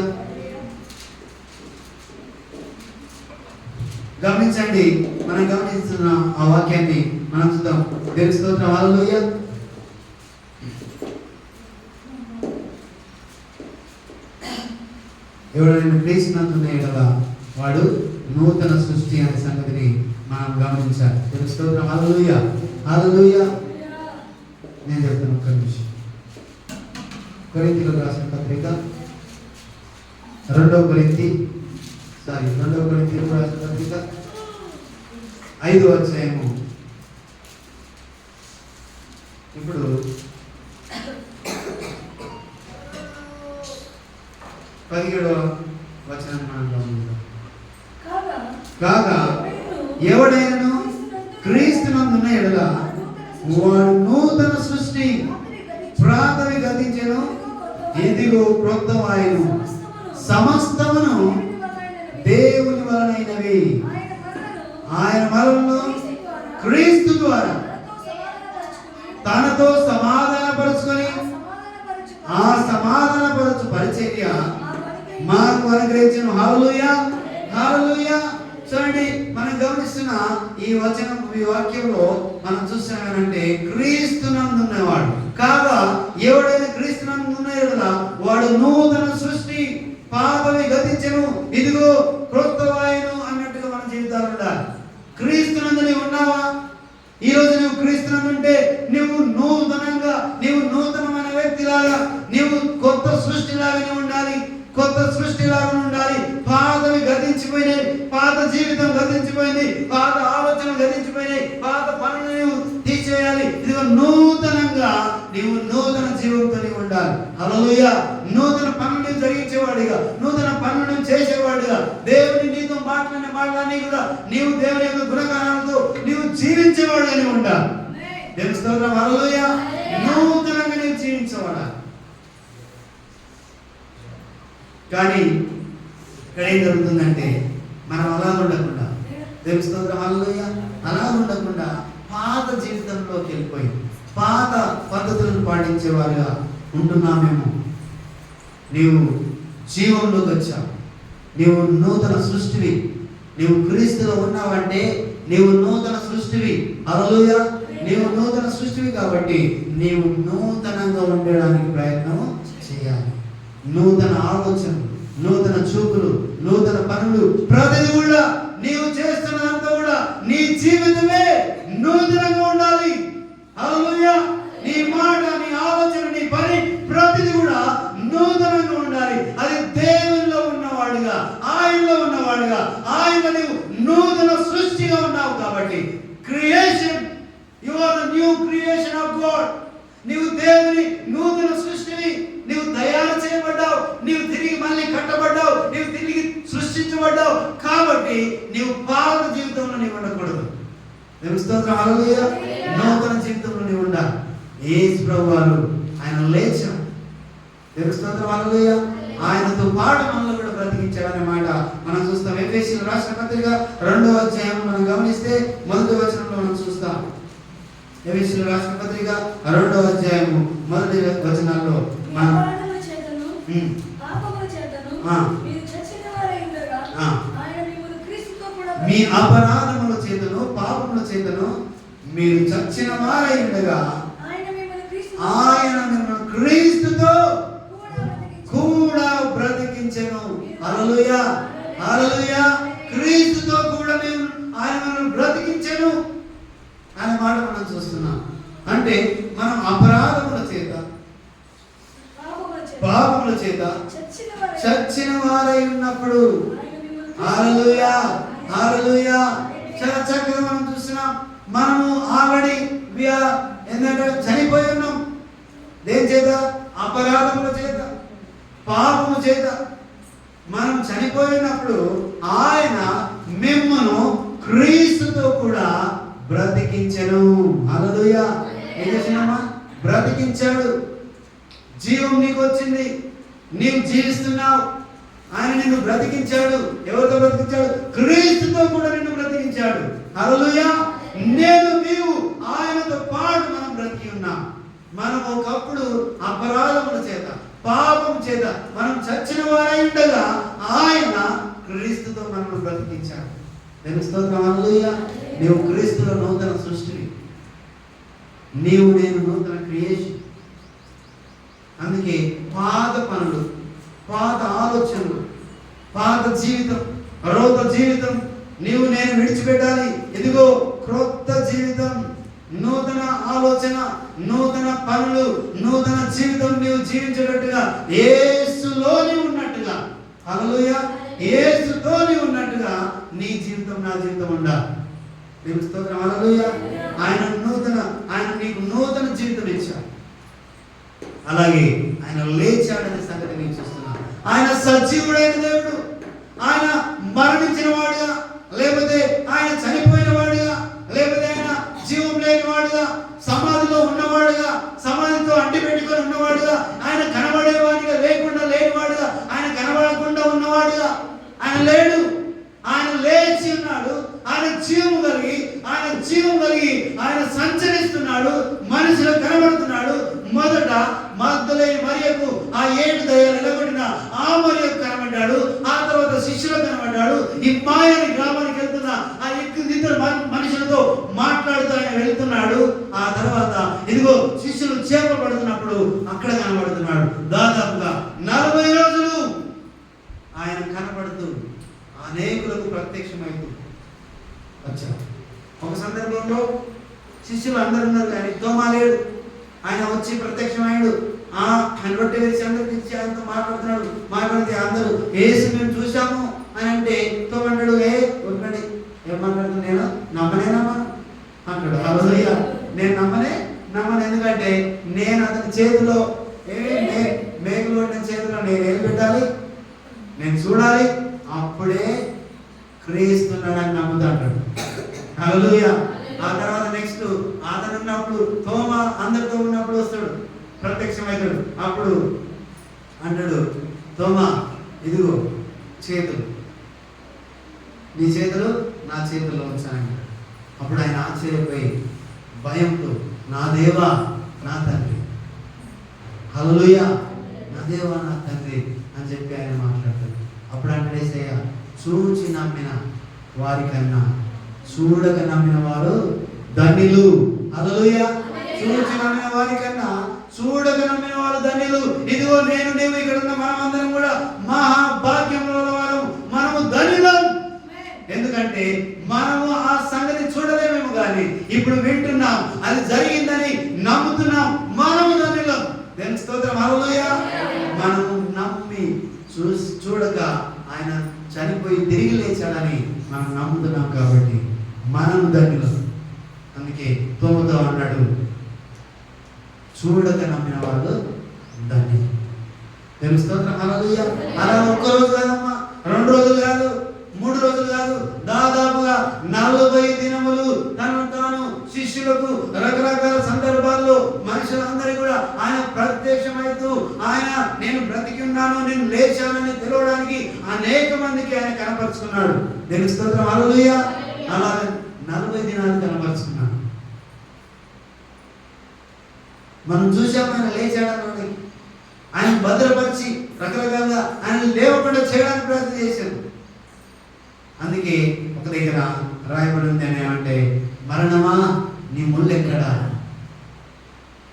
గమనించండి, మనం గమనిస్తున్న ఆ వాక్యాన్ని మనం చూద్దాం. దేవుని స్తోత్రం, హల్లెలూయా. ఎవరైనా క్రీస్తునందున్న యెడల వాడు నూతన సృష్టి అనే సంగతిని మనం గమనించాలి. దేవుని స్తోత్రం, హల్లెలూయా, హల్లెలూయా. నేను చెప్తాను ఒక్క నిమిషం. కొరింథీయులకు రాసిన పత్రిక 2వ కొరింథీయులకు రాసిన పత్రిక 5వ అధ్యాయము. ఇప్పుడు 17వ వచనం మనం గమనిద్దాం. కాగా ఎవడైనను క్రీస్తునందున్న యెడల వాడు నూతన సృష్టి, ప్రాతవి గతించెను, ఇదిగో క్రొత్తవాయెను, సమస్తమును దేవుని వలనైనవి. ఆయన మరణంలో క్రీస్తు ద్వారా తనతో సమాధానపరుచుకొని ఆ సమాధానపరచు పరిచర్య మాకు అనుగ్రహించెను. హల్లెలూయా, హల్లెలూయా. చూడండి, మనం గమనిస్తున్న ఈ వచనం, ఈ వాక్యంలో మనం చూస్తామేనంటే, క్రీస్తునందున్నవాడు కాగా ఎవడైనా క్రీస్తునందున్న యెడల వాడు నూతన సృష్టి, పాతవి గతించెను, ఇదిగో క్రొత్తవాయెను అన్నట్టుగా మన జీవితాలు ఉండాలి. క్రీస్తునందు నీవు ఉన్నావా? ఈ రోజు నువ్వు క్రీస్తునందుంటే నువ్వు నూతనంగా, నీవు నూతనమైన వ్యక్తిలాగా, నీవు కొత్త సృష్టిలాగా నీవు ఉండాలి, కొత్త సృష్టిలాగా ఉండాలి. పాతవి గతించిపోయినాయి, పాత జీవితం గతించిపోయింది, పాత ఆలోచన గతించిపోయినాయి, పాత పనులు నీవు తీసేయాలి. ఇదిగో నూతనంగా నీవు నూతన జీవంతో నీవు ఉండాలి. హల్లెలూయా. నూతన పనులు జరిగించేవాడిగా, నూతన పనులు చేసేవాడిగా, దేవుని నీతో మాట్లాడి కూడా నీవు దేవుని యొక్క గుణగణాలతో నీవు జీవించేవాడుగా నీవు ఉండాలి. దేవుని స్తోత్రం, హల్లెలూయా. నూతనంగా నీవు జీవించేవాడా. కానీ ఇక్కడ ఏం జరుగుతుందంటే, మనం అలా ఉండకుండా, దేవుని స్తోత్రం, హల్లెలూయా, అలా ఉండకుండా పాత జీవితంలోకి వెళ్ళిపోయి పాత పద్ధతులను పాటించేవారుగా ఉంటున్నామేమో. నీవు జీవంలోకి వచ్చావు, నీవు నూతన సృష్టివి. నీవు క్రీస్తులో ఉన్నావంటే నీవు నూతన సృష్టివి. హల్లెలూయా. నీవు నూతన సృష్టివి కాబట్టి నీవు నూతనంగా ఉండడానికి ప్రయత్నం చేయాలి. నూతన ఆలోచన, నూతన చూపులు, నూతన పనులు, ప్రతిదీ కూడా నీవు చేస్తున్నంతా కూడా నీ జీవితమే నూతనంగా ఉండాలి. హల్లెలూయా. నీ మాట, నీ ఆలోచన, నీ పని ప్రతిదీ కూడా నూతనంగా ఉండాలి. అది దేవునిలో ఉన్నవాడుగా, ఆయనలో ఉన్నవాడుగా, ఆయన నీవు నూతన సృష్టిగా ఉన్నావు కాబట్టి, creation, you are the new creation of God. నీవు దేవుని నూతన సృష్టిని, నీవు తయారు చేయబడ్డావు, నీవు తిరిగి మళ్ళీ కట్టబడ్డావు, నీవు తిరిగి సృష్టించబడ్డావు. కాబట్టి నీవు పాత జీవితంలో నీవు ఉండకూడదు. దేవుని స్తోత్రం, హల్లెలూయా. నూతన జీవితంలో నీవు ఉండాలి. యేసు ప్రభువారు ఆయన లేచాడు. దేవుని స్తోత్రం, హల్లెలూయా. ఆయనతో పాటు మనల్ని కూడా బ్రతికించాడనే మాట మనం చూస్తాం. ఎఫెసీయులకు రాసిన పత్రిక 2వ అధ్యాయం మనం గమనిస్తే మొదటి వచనంలో మనం చూస్తాం. ఎఫెసీయులకు రాసిన పత్రిక 2వ అధ్యాయం మొదటి వచనాల్లో మనం మీ అపరాధముల చేతను పాపముల చేతను మీరు చచ్చిన వారై ఉండగా ఆయన మిమ్మల్ని క్రీస్తుతో కూడా బ్రతికించెను. హల్లెలూయా, హల్లెలూయా. క్రీస్తుతో కూడా హల్లెలూయా, హల్లెలూయా. చాలా చక్కగా మనం చూస్తున్నాం. మనము ఆల్రెడీ ఏంటంటే చనిపోయి ఉన్నాం. దేని చేత? అపరాధముల చేత, పాపము చేత మనం చనిపోయినప్పుడు ఆయన మిమ్మును క్రీస్తుతో కూడా బ్రతికించెను. హల్లెలూయా. ఏం చేసినామా? బ్రతికించాడు. జీవం నీకు వచ్చింది, నీవు జీవిస్తున్నావు. ఆయన నిన్ను బ్రతికించాడు. ఎవరితో బ్రతికించాడు? క్రీస్తుతో కూడా నిన్ను బ్రతికించాడు. హల్లెలూయా. నేను నీవు ఆయనతో పాటు మనం బ్రతికి ఉన్నాం. మనం ఒకప్పుడు అపరాధముల చేత, పాపం చేత మనం చచ్చిన వారై ఉండగా ఆయన క్రీస్తుతో మనల్ని బ్రతికించాడు. తెలుస్తుంది? హల్లెలూయా. నీవు క్రీస్తులో నూతన సృష్టిని, నీవు నేను నూతన క్రియేషన్. అందుకే పాత పనులు, పాత ఆలోచనలు, పాత జీవితం, రోత జీవితం నీవు నేను విడిచిపెట్టాలి. ఇదిగో క్రొత్త జీవితం, నూతన ఆలోచన, నూతన పనులు, నూతన జీవితం నీవు జీవించేటట్టుగా, యేసులోని ఉన్నట్టుగా. హల్లెలూయా. యేసుతోని ఉన్నట్టుగా నీ జీవితం, నా జీవితం ఉండాలి. దేవుని స్తోత్రం. హల్లెలూయా. ఆయన నీకు నూతన జీవితం ఇచ్చాడు. అలాగే ఆయన లేచాడనే సంగతి నేను చూస్తున్నాను. ఆయన సజీవుడైన దేవుడు. ఆయన మరణించిన వాడుగా, లేకపోతే ఆయన చనిపోయిన వాడుగా, లేకపోతే ఆయన జీవం లేని వాడుగా, సమాధిలో ఉన్నవాడుగా, సమాధితో అంటి పెట్టుకొని ఉన్నవాడుగా, ఆయన కనబడేవాడిగా, లేకుండా లేనివాడుగా, ఆయన కనబడకుండా ఉన్నవాడుగా ఆయన లేడు. ఆయన లేచి ఉన్నాడు. ఆయన జీవము కలిగి ఆయన సంచరిస్తున్నాడు, మనుషులకు కనబడుతున్నాడు. మొదట మగ్దలేని మరియకు ఆ 7 దయ్యాలు ఎలగొట్టిన ఆ మరియకు కనబడ్డాడు. ఆ తర్వాత శిష్యులకు కనబడ్డాడు. ఈ మాయని గ్రామానికి వెళ్తున్న ఆ ఇద్దరు మనుషులతో మాట్లాడుతూ ఆయన వెళ్తున్నాడు. ఆ తర్వాత ఇదిగో శిష్యులు చేప పడుతున్నప్పుడు అక్కడ కనబడుతున్నాడు. దాదాపుగా 40 రోజులు ఆయన కనబడుతూ అనేకులకు ప్రత్యక్షమైతూ వచ్చాడు. ఒక సందర్భంలో శిష్యులు అందరూ ఉన్నారు కానీ తోమా లేడు. ఆయన వచ్చి ప్రత్యక్షమయ్యాడు. ఆయన రొట్టె వేసి అందరికి ఇచ్చి ఆయనతో మాట్లాడితే అందరూ యేసు మేము చూసాము అని అంటే తోమంటాడు, ఉండండి ఏమన్నాడు, నేను నమ్మనేనమ్మా అంటాడు. హల్లెలూయా. నేను నమ్మను. ఎందుకంటే నేను అతని చేతిలో మేకులు కొట్టిన చేతిలో నేను ఏం పెట్టాలి, నేను చూడాలి, అప్పుడే క్రీస్తున్నాడని నమ్ముతా అంటాడు. హల్లెలూయా. ఆ తర్వాత నెక్స్ట్ అతను ఉన్నప్పుడు తోమా అందరితో ఉన్నప్పుడు వస్తాడు, ప్రత్యక్షమవుతాడు. అప్పుడు అంటాడు, తోమా ఇదిగో చేతులు, నీ చేతులు నా చేతుల్లో ఉంచాను. అప్పుడు ఆయన ఆశ్చర్యపోయి భయంతో, నా దేవా నా తండ్రి, హల్లెలూయా, నా దేవా నా తండ్రి అని చెప్పి ఆయన మాట్లాడతాడు. అప్పుడు అంటే యేసయ్య, చూచి నమ్మిన వారికన్నా చూడక నమ్మిన వారు ధన్యులు. హల్లెలూయా. చూచి నమ్మిన వారికన్నా చూడక నమ్మిన వారు ధన్యులు. ఇదిగో నేను నీవు ఇక్కడ ఉన్న మనమందరం కూడా మహాభాగ్యంలో వారు, మనము ధన్యులం. ఎందుకంటే మనము ఆ సంగతి చూడలేమేమో కానీ ఇప్పుడు వింటున్నాం, అది జరిగిందని నమ్ముతున్నాం, మనము ధన్యులం. దేవుని స్తోత్రం. హల్లెలూయా. మనము నమ్మి చూడక ఆయన చనిపోయి తిరిగి లేచాడని మనం నమ్ముతున్నాం కాబట్టి మనం ధన్యులం. అందుకే తోమతో అన్నాడు, చూడక నమ్మిన వాళ్ళు ధన్యులు. దేవుని స్తోత్రం. హల్లెలూయా. అలా 1 రోజు కాదమ్మా, 2 రోజులు కాదు, 3 రోజులు కాదు, దాదాపుగా 40 దినములు తాను శిష్యులకు రకరకాల సందర్భాల్లో మనుషులందరికీ కూడా ఆయన ప్రత్యక్షమైతూ ఆయన నేను బ్రతికి ఉన్నాను, నేను లేచానని తెలవడానికి అనేక మందికి ఆయన కనపరుచుకున్నాడు. దేవుని స్తోత్రం. హల్లెలూయా. అలా 40 దినాలు కనపరుచుకున్నాడు. మనం చూసాం ఆయన లేచాడని, ఆయన భద్రపరిచి రకరకాలుగా ఆయన లేవకుండా చేయడానికి ప్రయత్నం చేశారు. అందుకే ఒక దగ్గర రాయబడి ఉంది అని ఏమంటే, మరణమా నీ ముళ్ళు ఎక్కడా?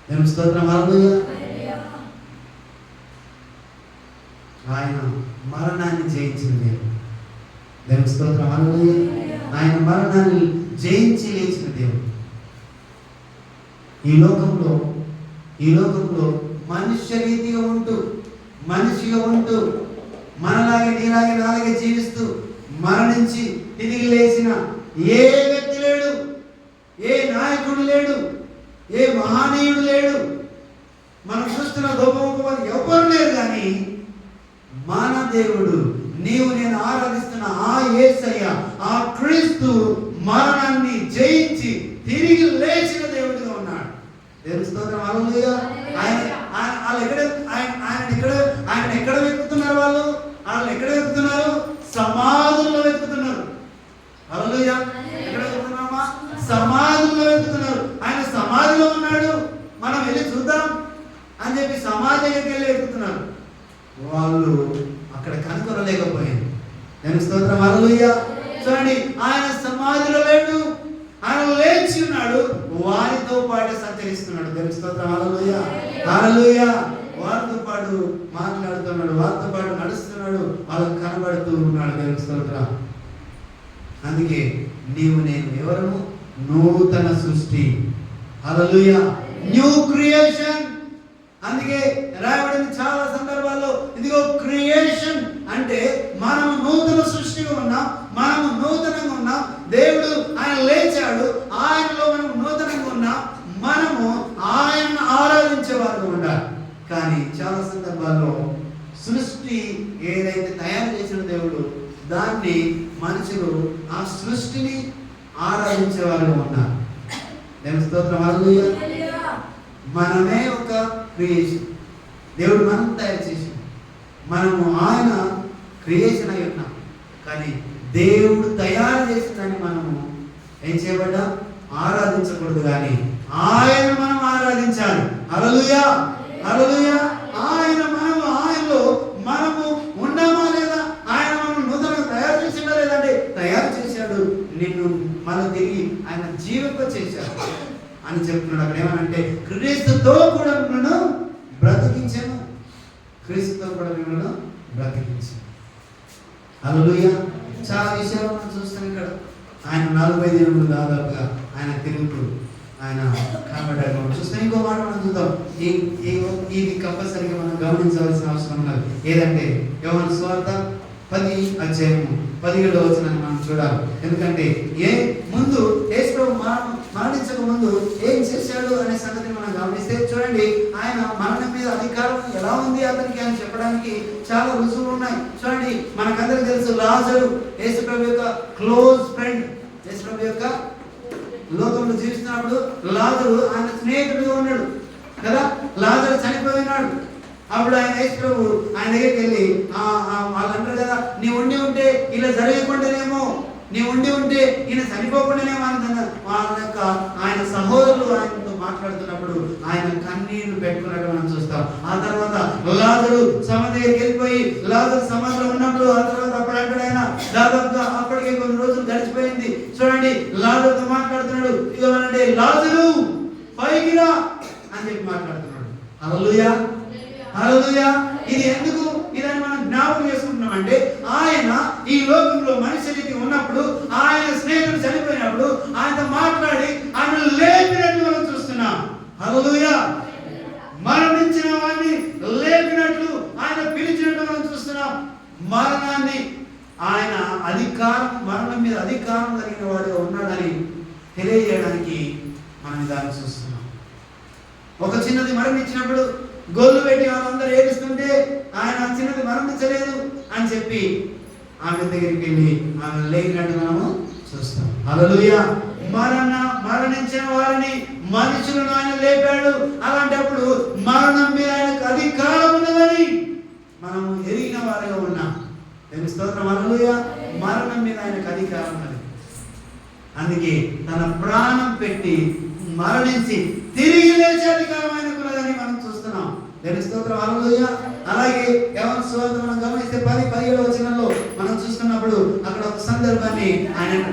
దేవుని స్తోత్రం. హల్లెలూయా. ఆయన మరణాన్ని జయించిన దేవుడు. దేవుని స్తోత్రం. హల్లెలూయా. ఆయన మరణాన్ని జయించి లేచిన దేవుడు. ఈ లోకంలో మనుష్య రీతిగా ఉంటూ, మనిషిగా ఉంటూ, మనలాగే నీలాగే నాలాగే జీవిస్తూ, మరణించి తిరిగి లేచిన ఏ వ్యక్తి లేడు, ఏ నాయకుడు లేడు, ఏ మహానీయుడు లేడు. మనం చూస్తున్న గొప్ప గొప్ప ఎవరు లేరు, కానీ మన దేవుడు, నీవు నేను ఆరాధిస్తున్న ఆ యేసయ్య, ఆ క్రీస్తు మరణాన్ని జయించి తిరిగి లేచిన దేవుడిగా ఉన్నాడు. దేవుని స్తోత్రం. హల్లెలూయా. ఆయన ఎక్కడ వెతుకుతున్నారు? వాళ్ళు ఎక్కడ వెతుకుతున్నారు? సమాధుల్లో వెతుకుతున్నారు. హల్లెలూయా. ఎక్కడ వెతుకుతున్నామా? సమాధుల్లో వెతుకుతున్నారు. ఆయన సమాధిలో ఉన్నాడు, మనం వెళ్ళి చూద్దాం అని చెప్పి సమాధి దగ్గరికి వెళ్ళి వెతుకుతున్నారు. వాళ్ళు అక్కడ కనుగొనలేకపోయారు. నేను స్తోత్రం. హల్లెలూయా. చూడండి, ఆయన సమాధిలో లేడు, ఆయన లేచి ఉన్నాడు, వారితో పాటు సంచరిస్తున్నాడు. దేవుని స్తోత్రం. హల్లెలూయా. హల్లెలూయా. వారితో పాటు మాట్లాడుతున్నాడు, వారితో పాటు నడుస్తున్నాడు, వాళ్ళకు కనబడుతూ ఉన్నాడు. దేవుని స్తోత్రం. అందుకే నీవు నేను ఎవరము? నూతన సృష్టి. హల్లెలూయా. New creation. అందుకే రాయబడిన చాలా సందర్భాల్లో ఇదిగో క్రియేషన్ అంటే మనము నూతన సృష్టిగా ఉన్నాం, మనము నూతనంగా ఉన్నాం. దేవుడు ఆయన లేచాడు, ఆయనలో మనం నూతనంగా ఉన్నాం, మనము ఆయనను ఆరాధించే వారు ఉండాలి. కానీ చాలా సందర్భాల్లో సృష్టి ఏదైతే తయారు చేసిన దేవుడు, దాన్ని మనుషులు ఆ సృష్టిని ఆరాధించే వారు ఉన్నారు. దేవుని స్తోత్రం. హల్లెలూయా. మనమే ఒక క్రియేషన్. దేవుడు మనం తయారు చేసి, మనము ఆయన క్రియేషన్ అయి ఉన్నాం. కానీ దేవుడు తయారు చేసిన దాన్ని మనము ఏం చేయబడ్డా? ఆరాధించకూడదు, కానీ ఆయన మనం ఆరాధించాలి. హల్లెలూయా. హల్లెలూయా. ఆయనలో మనము ఉన్నామా లేదా? ఆయన మనం నూతనంగా తయారు చేసిండా లేదంటే తయారు చేశాడు. నిన్ను మనం తిరిగి ఆయన జీవింప చేశాడు అని చెప్తున్నాడు. అక్కడ ఏమనంటే క్రీస్తుతో కూడా మిమ్మల్ని బ్రతికించాను, క్రీస్తుతో కూడా మిమ్మల్ని బ్రతికించాను. హల్లెలూయా. చాలా విషయాలు మనం చూస్తాం ఇక్కడ. ఆయన 40 దినములు దాదాపుగా ఆయన తిరుగుతూ ఆయన కనబడ్డాడు. మనం చూస్తాం. ఇంకో మాట మనం చూద్దాం. ఇది కంపల్సరీగా మనం గమనించవలసిన అవసరం ఉన్నది. ఏదంటే యోహాను సువార్త 10:17 మనం చూడాలి. ఎందుకంటే ముందు యేసు ప్రభు మరణించక ముందు ఏం చేశాడు అనే సంగతిని మనం గమనిస్తే చూడండి, ఆయన మరణం మీద అధికారం ఎలా ఉంది అతనికి అని చెప్పడానికి చాలా రుజువులు ఉన్నాయి. చూడండి, మనకందరికి తెలుసు లాజరు యేసు ప్రభు యొక్క క్లోజ్ ఫ్రెండ్. యేసు ప్రభు యొక్క లోకంలో జీవిస్తున్నప్పుడు లాజరు ఆయన స్నేహితుడిగా ఉన్నాడు కదా. లాజరు చనిపోయినాడు. అప్పుడు ఆయన యేసు ప్రభు ఆయన దగ్గరికి వెళ్ళి వాళ్ళు అంటారు కదా, నీ ఉండి ఉంటే ఇలా జరగకుండానేమో, నీ ఉండి ఉంటే ఈయన చనిపోకుండానేమో అని వాళ్ళ యొక్క ఆయన సహోదరులు ఆయనతో మాట్లాడుతున్నప్పుడు ఆయన కన్నీళ్లు పెట్టుకున్నట్టు మనం చూస్తాం. ఆ తర్వాత లాజరు సమాధి దగ్గరికి వెళ్ళిపోయి లాజరు సమాధిలో ఉన్నప్పుడు ఆ తర్వాత అప్పుడు అంటాడు ఆయన, దాదాపుగా అప్పటికే కొన్ని రోజులు గడిచిపోయింది. చూడండి, లాజరుతో మాట్లాడుతున్నాడు. ఇదేమంటే లాజరు పైకి రా అని చెప్పి మాట్లాడుతున్నాడు. హల్లెలూయా. హల్లెలూయా. ఇది ఎందుకు ఇదని మనం జ్ఞాపకం చేసుకుంటున్నామంటే ఆయన ఈ లోకంలో మనిషి రీతి ఉన్నప్పుడు, ఆయన స్నేహితుడు చనిపోయినప్పుడు ఆయనతో మాట్లాడి ఆయన లేపినట్టు మనం చూస్తున్నాం. హల్లెలూయా. మరణించిన వాడిని లేపినట్లు ఆయన పిలిచినట్టు మనం చూస్తున్నాం. మరణాన్ని ఆయన అధికారం, మరణం మీద అధికారం కలిగిన వాడుగా ఉన్నాడని తెలియజేయడానికి మనం దాన్ని చూస్తున్నాం. ఒక చిన్నది మరణించినప్పుడు గొల్లు పెట్టి వాళ్ళందరూ ఏడుస్తుంటే ఆయన చిన్నది మరణించలేదు అని చెప్పి ఆమె దగ్గరికి వెళ్ళి ఆమె లేకినట్టు మనము చూస్తాం. హల్లెలూయా. మరణించిన వారిని మనుషులను ఆయన లేపాడు. అలాంటప్పుడు మరణం మీద ఆయనకు అధికారం ఉన్నదని మనము ఎరిగిన వారిగా ఉన్నాం. దేవుని స్తోత్రం. హల్లెలూయా. మరణం మీద ఆయనకు అధికారం ఉన్నది. అందుకే తన ప్రాణం పెట్టి మరణించి తిరిగి లేచే అధికారం ఆయనకు ఉన్నదని మనం చూస్తున్నాం. దేవుని స్తోత్రం. హల్లెలూయా. అలాగే యోహాను సువార్త మనం గమనిస్తే 10:17 మనం చూస్తున్నప్పుడు అక్కడ ఒక సందర్భాన్ని ఆయన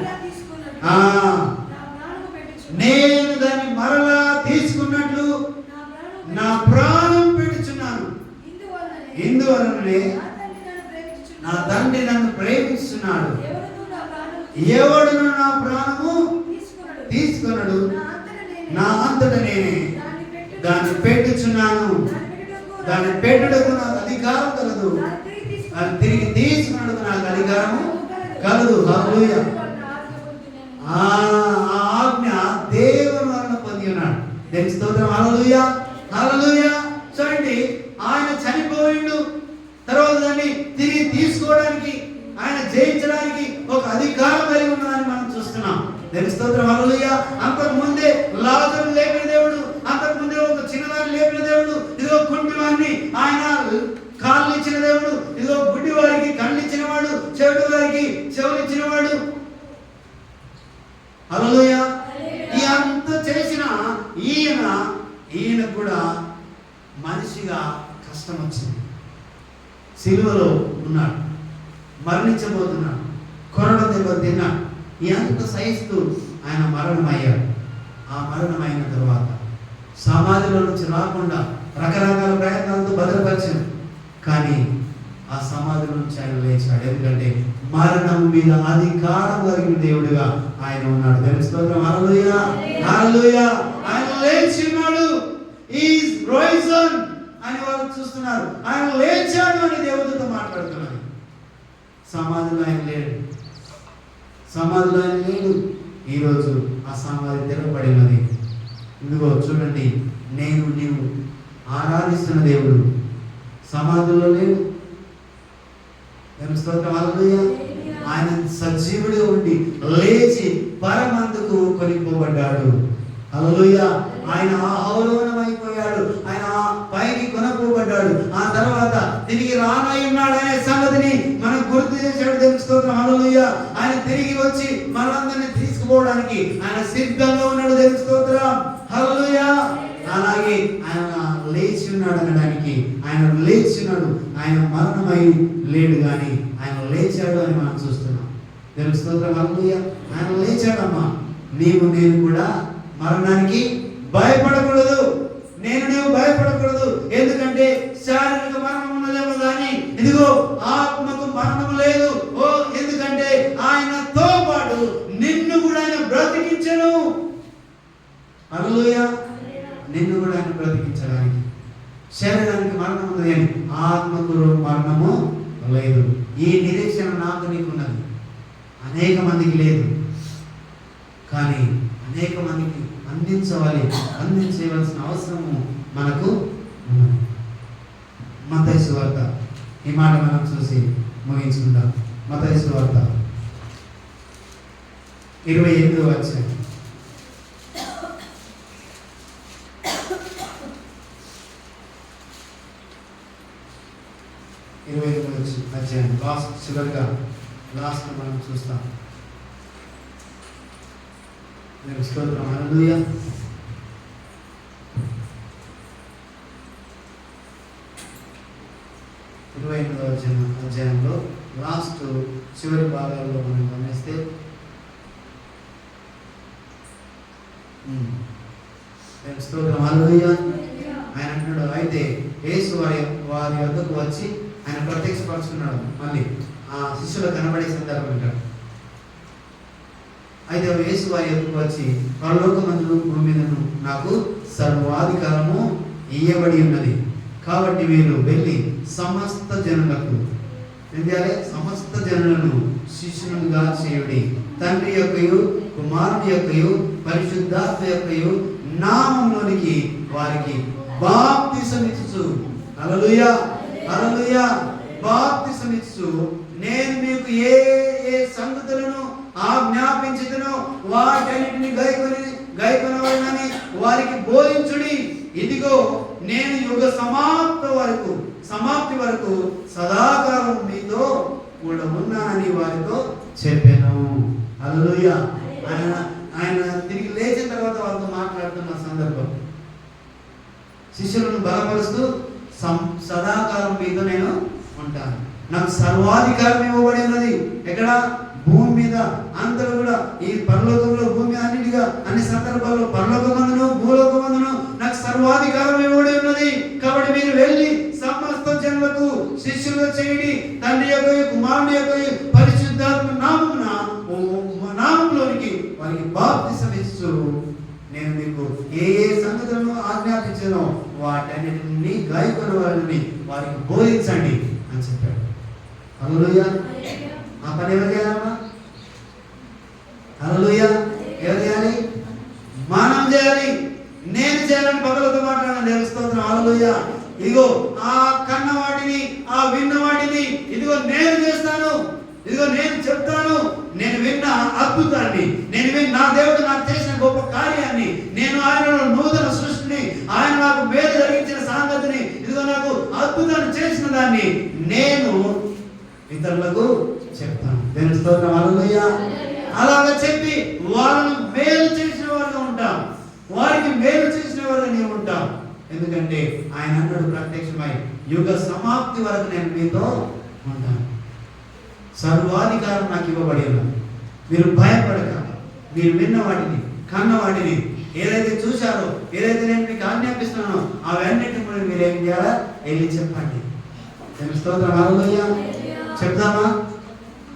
నేను దాన్ని మరలా తీసుకున్నట్లు నా ప్రాణం పెట్టుచున్నాను, ఇందువలనే నా తండ్రి నన్ను ప్రేమిస్తున్నాడు, ఎవడును నా ప్రాణము తీసుకొనడు, నా అంతట నేనే దాన్ని పెట్టుచున్నాను, దాన్ని పెట్టుటకు నాకు అధికారం కలదు, అది తిరిగి తీసుకున్నట్టుకు నాకు అధికారము కలదు. హల్లెలూయా. ఆ ఆజ్ఞ దేవుని వలన పొంది ఉన్నాడు. దేవుని స్తోత్రం. హల్లెలూయా, హల్లెలూయా. చూడండి, ఆయన చనిపోయిండు, తర్వాత దాన్ని తిరిగి తీసుకోవడానికి, ఆయన జయించడానికి ఒక అధికారం కలిగి ఉన్నదని మనం చూస్తున్నాం. దేవుని స్తోత్రం. హల్లెలూయా. అంతకు ముందే లాజరు లేపిన దేవుడు, అంతకు ముందే ఒక చిన్నవాడిని లేపిన దేవుడు, ఇదిగో కుంటివాడిని ఆయన కాళ్ళు ఇచ్చిన దేవుడు, ఇదిగో గుడ్డి వారికి కళ్ళు ఇచ్చిన వాడు, చెవిటి వారికి చెవులు ఇచ్చిన వాడు. హల్లెలూయా. ఈ అంత చేసిన ఈయన కూడా మనిషిగా కష్టం వచ్చింది. సిలువలో ఉన్నాడు, మరణించబోతున్నాడు, కొరడ దెబ్బ తిన్నాడు. ఈ అంత సహిస్తూ ఆయన మరణమయ్యాడు. ఆ మరణమైన తర్వాత సమాధిలో నుంచి రాకుండా రకరకాల ప్రయత్నాలతో భద్రపరిచాడు. కానీ ఆ సమాధిలో నుంచి ఆయన లేచాడు. ఎందుకంటే మరణం మీద అధికారం కలిగిన దేవుడిగా ఆయన ఉన్నాడు. దేవుని స్తోత్రం. హల్లెలూయా, హల్లెలూయా. ఆయన లేచి ఉన్నాడు. ఈజ్ రైజన్ అని వాళ్ళు చూస్తున్నారు. ఆయన లేచాడు అని దేవుడితో మాట్లాడుతున్నారు. సమాధిలో ఆయన లేడు, సమాధిలో ఆయన లేడు. ఈరోజు ఆ సమాధి తెరవబడినది. ఇదిగో చూడండి, నీవు ఆరాధిస్తున్న దేవుడు సమాధిలో లేడు. స్తోత్రం. హల్లెలూయా. ఆయన సజీవుడిగా ఉండి లేచి పరమందుకు కొనిపోబడ్డాడు. హల్లెలూయా. ఆయన ఆహ్లాదమైపోయాడు, ఆయన పైకి కొనపోబడ్డాడు. ఆ తర్వాత తిరిగి రానయ్యున్నాడు అనే సంగతిని మనకు గుర్తు చేశాడు. దేవుని స్తోత్రం. హల్లెలూయా. ఆయన తిరిగి వచ్చి మనందరినీ తీసుకుపోవడానికి ఆయన సిద్ధంగా ఉన్నాడు. దేవుని స్తోత్రం. హల్లెలూయా. అలాగే ఆయన లేచి ఉన్నాడు అనడానికి, ఆయన లేచి ఉన్నాడు. ఆయన మరణమై లేడు కానీ ఆయన లేచాడు అని మనం చూస్తున్నాం. దేవుని స్తోత్రం. హల్లెలూయా. ఆయన లేచాడమ్మా. నేను కూడా మరణానికి భయపడకూడదు. నీవు భయపడకూడదు. ఎందుకంటే శారీరక మరణం ఉన్నదేమో కానీ ఇదిగో ఆత్మకు మరణం లేదు. ఎందుకంటే ఆయనతో పాటు నిన్ను కూడా ఆయన బ్రతికించను. హల్లెలూయా. నిన్ను కూడా ఆయన బ్రతికించడానికి. శరీరానికి మరణం ఉన్నది కానీ ఆత్మకు మరణము లేదు. ఈ నిరీక్షణ నాకు నీకున్నది, అనేక మందికి లేదు. కానీ అనేక మందికి అందించవలసిన అవసరము మనకు ఉన్నది. మత్తయి సువార్త, ఈ మాట మనం చూసి ముగించుకుందాం. మత్తయి సువార్త 28వ అధ్యాయం. 28వ అధ్యాయం చివరిగా లాస్ట్ మనం చూస్తాం. స్తోత్రం. హల్లెలూయా. 28వ అధ్యాయంలో లాస్ట్ చివరి భాగాల్లో మనం గమనిస్తే స్తోత్రం. హల్లెలూయా. ఆయన అంటున్నాడు, అయితే యేసు వారి వద్దకు వచ్చి ఆయన ప్రత్యక్షపరుచుకున్నాడు. మళ్ళీ ఆ శిష్యులకు కనబడే సందర్భం అంటాడు. అయితే యేసు వారి వద్దకు వచ్చి, పరలోకమందును భూమి మీదను నాకు సర్వాధికారము ఇయ్యబడి ఉన్నది. కాబట్టి మీరు వెళ్ళి సమస్త జనులకు సమస్త జనులను శిష్యులుగా చేయుడి. తండ్రి యొక్కయు కుమారుని యొక్కయు పరిశుద్ధాత్మ యొక్కయు నామములోనికి వారికి బాప్తిసమిచ్చు. హల్లెలూయా, హల్లెలూయా. బాప్తిసమిచ్చు. నేను మీకు ఏ ఏ సంగతులను ఆజ్ఞాపించుదునో వాటన్నిటిని గైకొనవలెనని వారికి బోధించుడి. ఇదిగో నేను యుగ సమాప్తి వరకు సదాకాలం మీతో కూడా ఉన్నానని వారితో చెప్పాను. హల్లెలూయా. ఆయన తిరిగి లేచిన తర్వాత వారితో మాట్లాడుతున్న సందర్భం, శిష్యులను బలపరుస్తూ సదాకాలం మీతో నేను ఉంటాను. నాకు సర్వాధికారం ఇవ్వబడి ఉన్నది. ఎక్కడ? భూమి మీద అంతలో కూడా, ఈ పరలోకంలో భూమి అన్నిటిగా అన్ని సందర్భాల్లో పరలోకమందును భూలోకమందును నాకు సర్వాధికారం ఇవ్వబడి ఉన్నది. కాబట్టి మీరు వెళ్ళి సమస్త జనులకు శిష్యులుగా చేయండి. తండ్రి యొక్క కుమారుని యొక్క పరిశుద్ధాత్మ నామములోనికి వారికి బాప్తిసమిచ్చు. నేను మీకు ఏ ఏ సంగతులను ఆజ్ఞాపించానో వాటన్నిటిని గాయకొనవారిని వారికి బోధించండి అని చెప్పాడు. హల్లెలూయా. ఆ పని ఎవరు చేయాలమ్మా? చేయాలని పగలతో మాట్లాడాను. దేవుని స్తోత్రం. హల్లెలూయా. ఇదిగో ఆ కన్న వాటిని, ఆ విన్న వాటిని ఇదిగో నేను చేస్తాను, ఇదిగో నేను చెప్తాను. నేను విన్న అద్భుతాన్ని, నేను విన్న నా దేవుడు నాకు చేసిన గొప్ప కార్యాన్ని, నేను ఆయనలో నూతన సృష్టిని, ఆయన నాకు మేలు జరిగించిన సంగతిని, ఇదిగో నాకు అద్భుతాన్ని చేసిన దాన్ని నేను ఇతరులకు చెప్తాను. దేవుని స్తోత్రం. హల్లెలూయా. అలాగా చెప్పి వాళ్ళను మేలు చేసిన వారుగా ఉంటాం, వారికి మేలు చేసిన వారుగా నీవు ఉంటాం. ఎందుకంటే ఆయన అన్నాడు ప్రత్యక్షమై, యుగ సమాప్తి వరకు నేను మీతో ఉంటాను, సర్వాధికారం నాకు ఇవ్వబడి ఉన్నది. మీరు భయపడక, మీరు విన్న వాటిని, కన్న వాటిని, ఏదైతే చూశారో, ఏదైతే నేను మీకు ఆజ్ఞాపిస్తున్నానో అవన్నిటిని మీరు ఏం చేయాలా వెళ్ళి చెప్పండి. స్తోత్రం. హల్లెలూయా. చెప్తామా?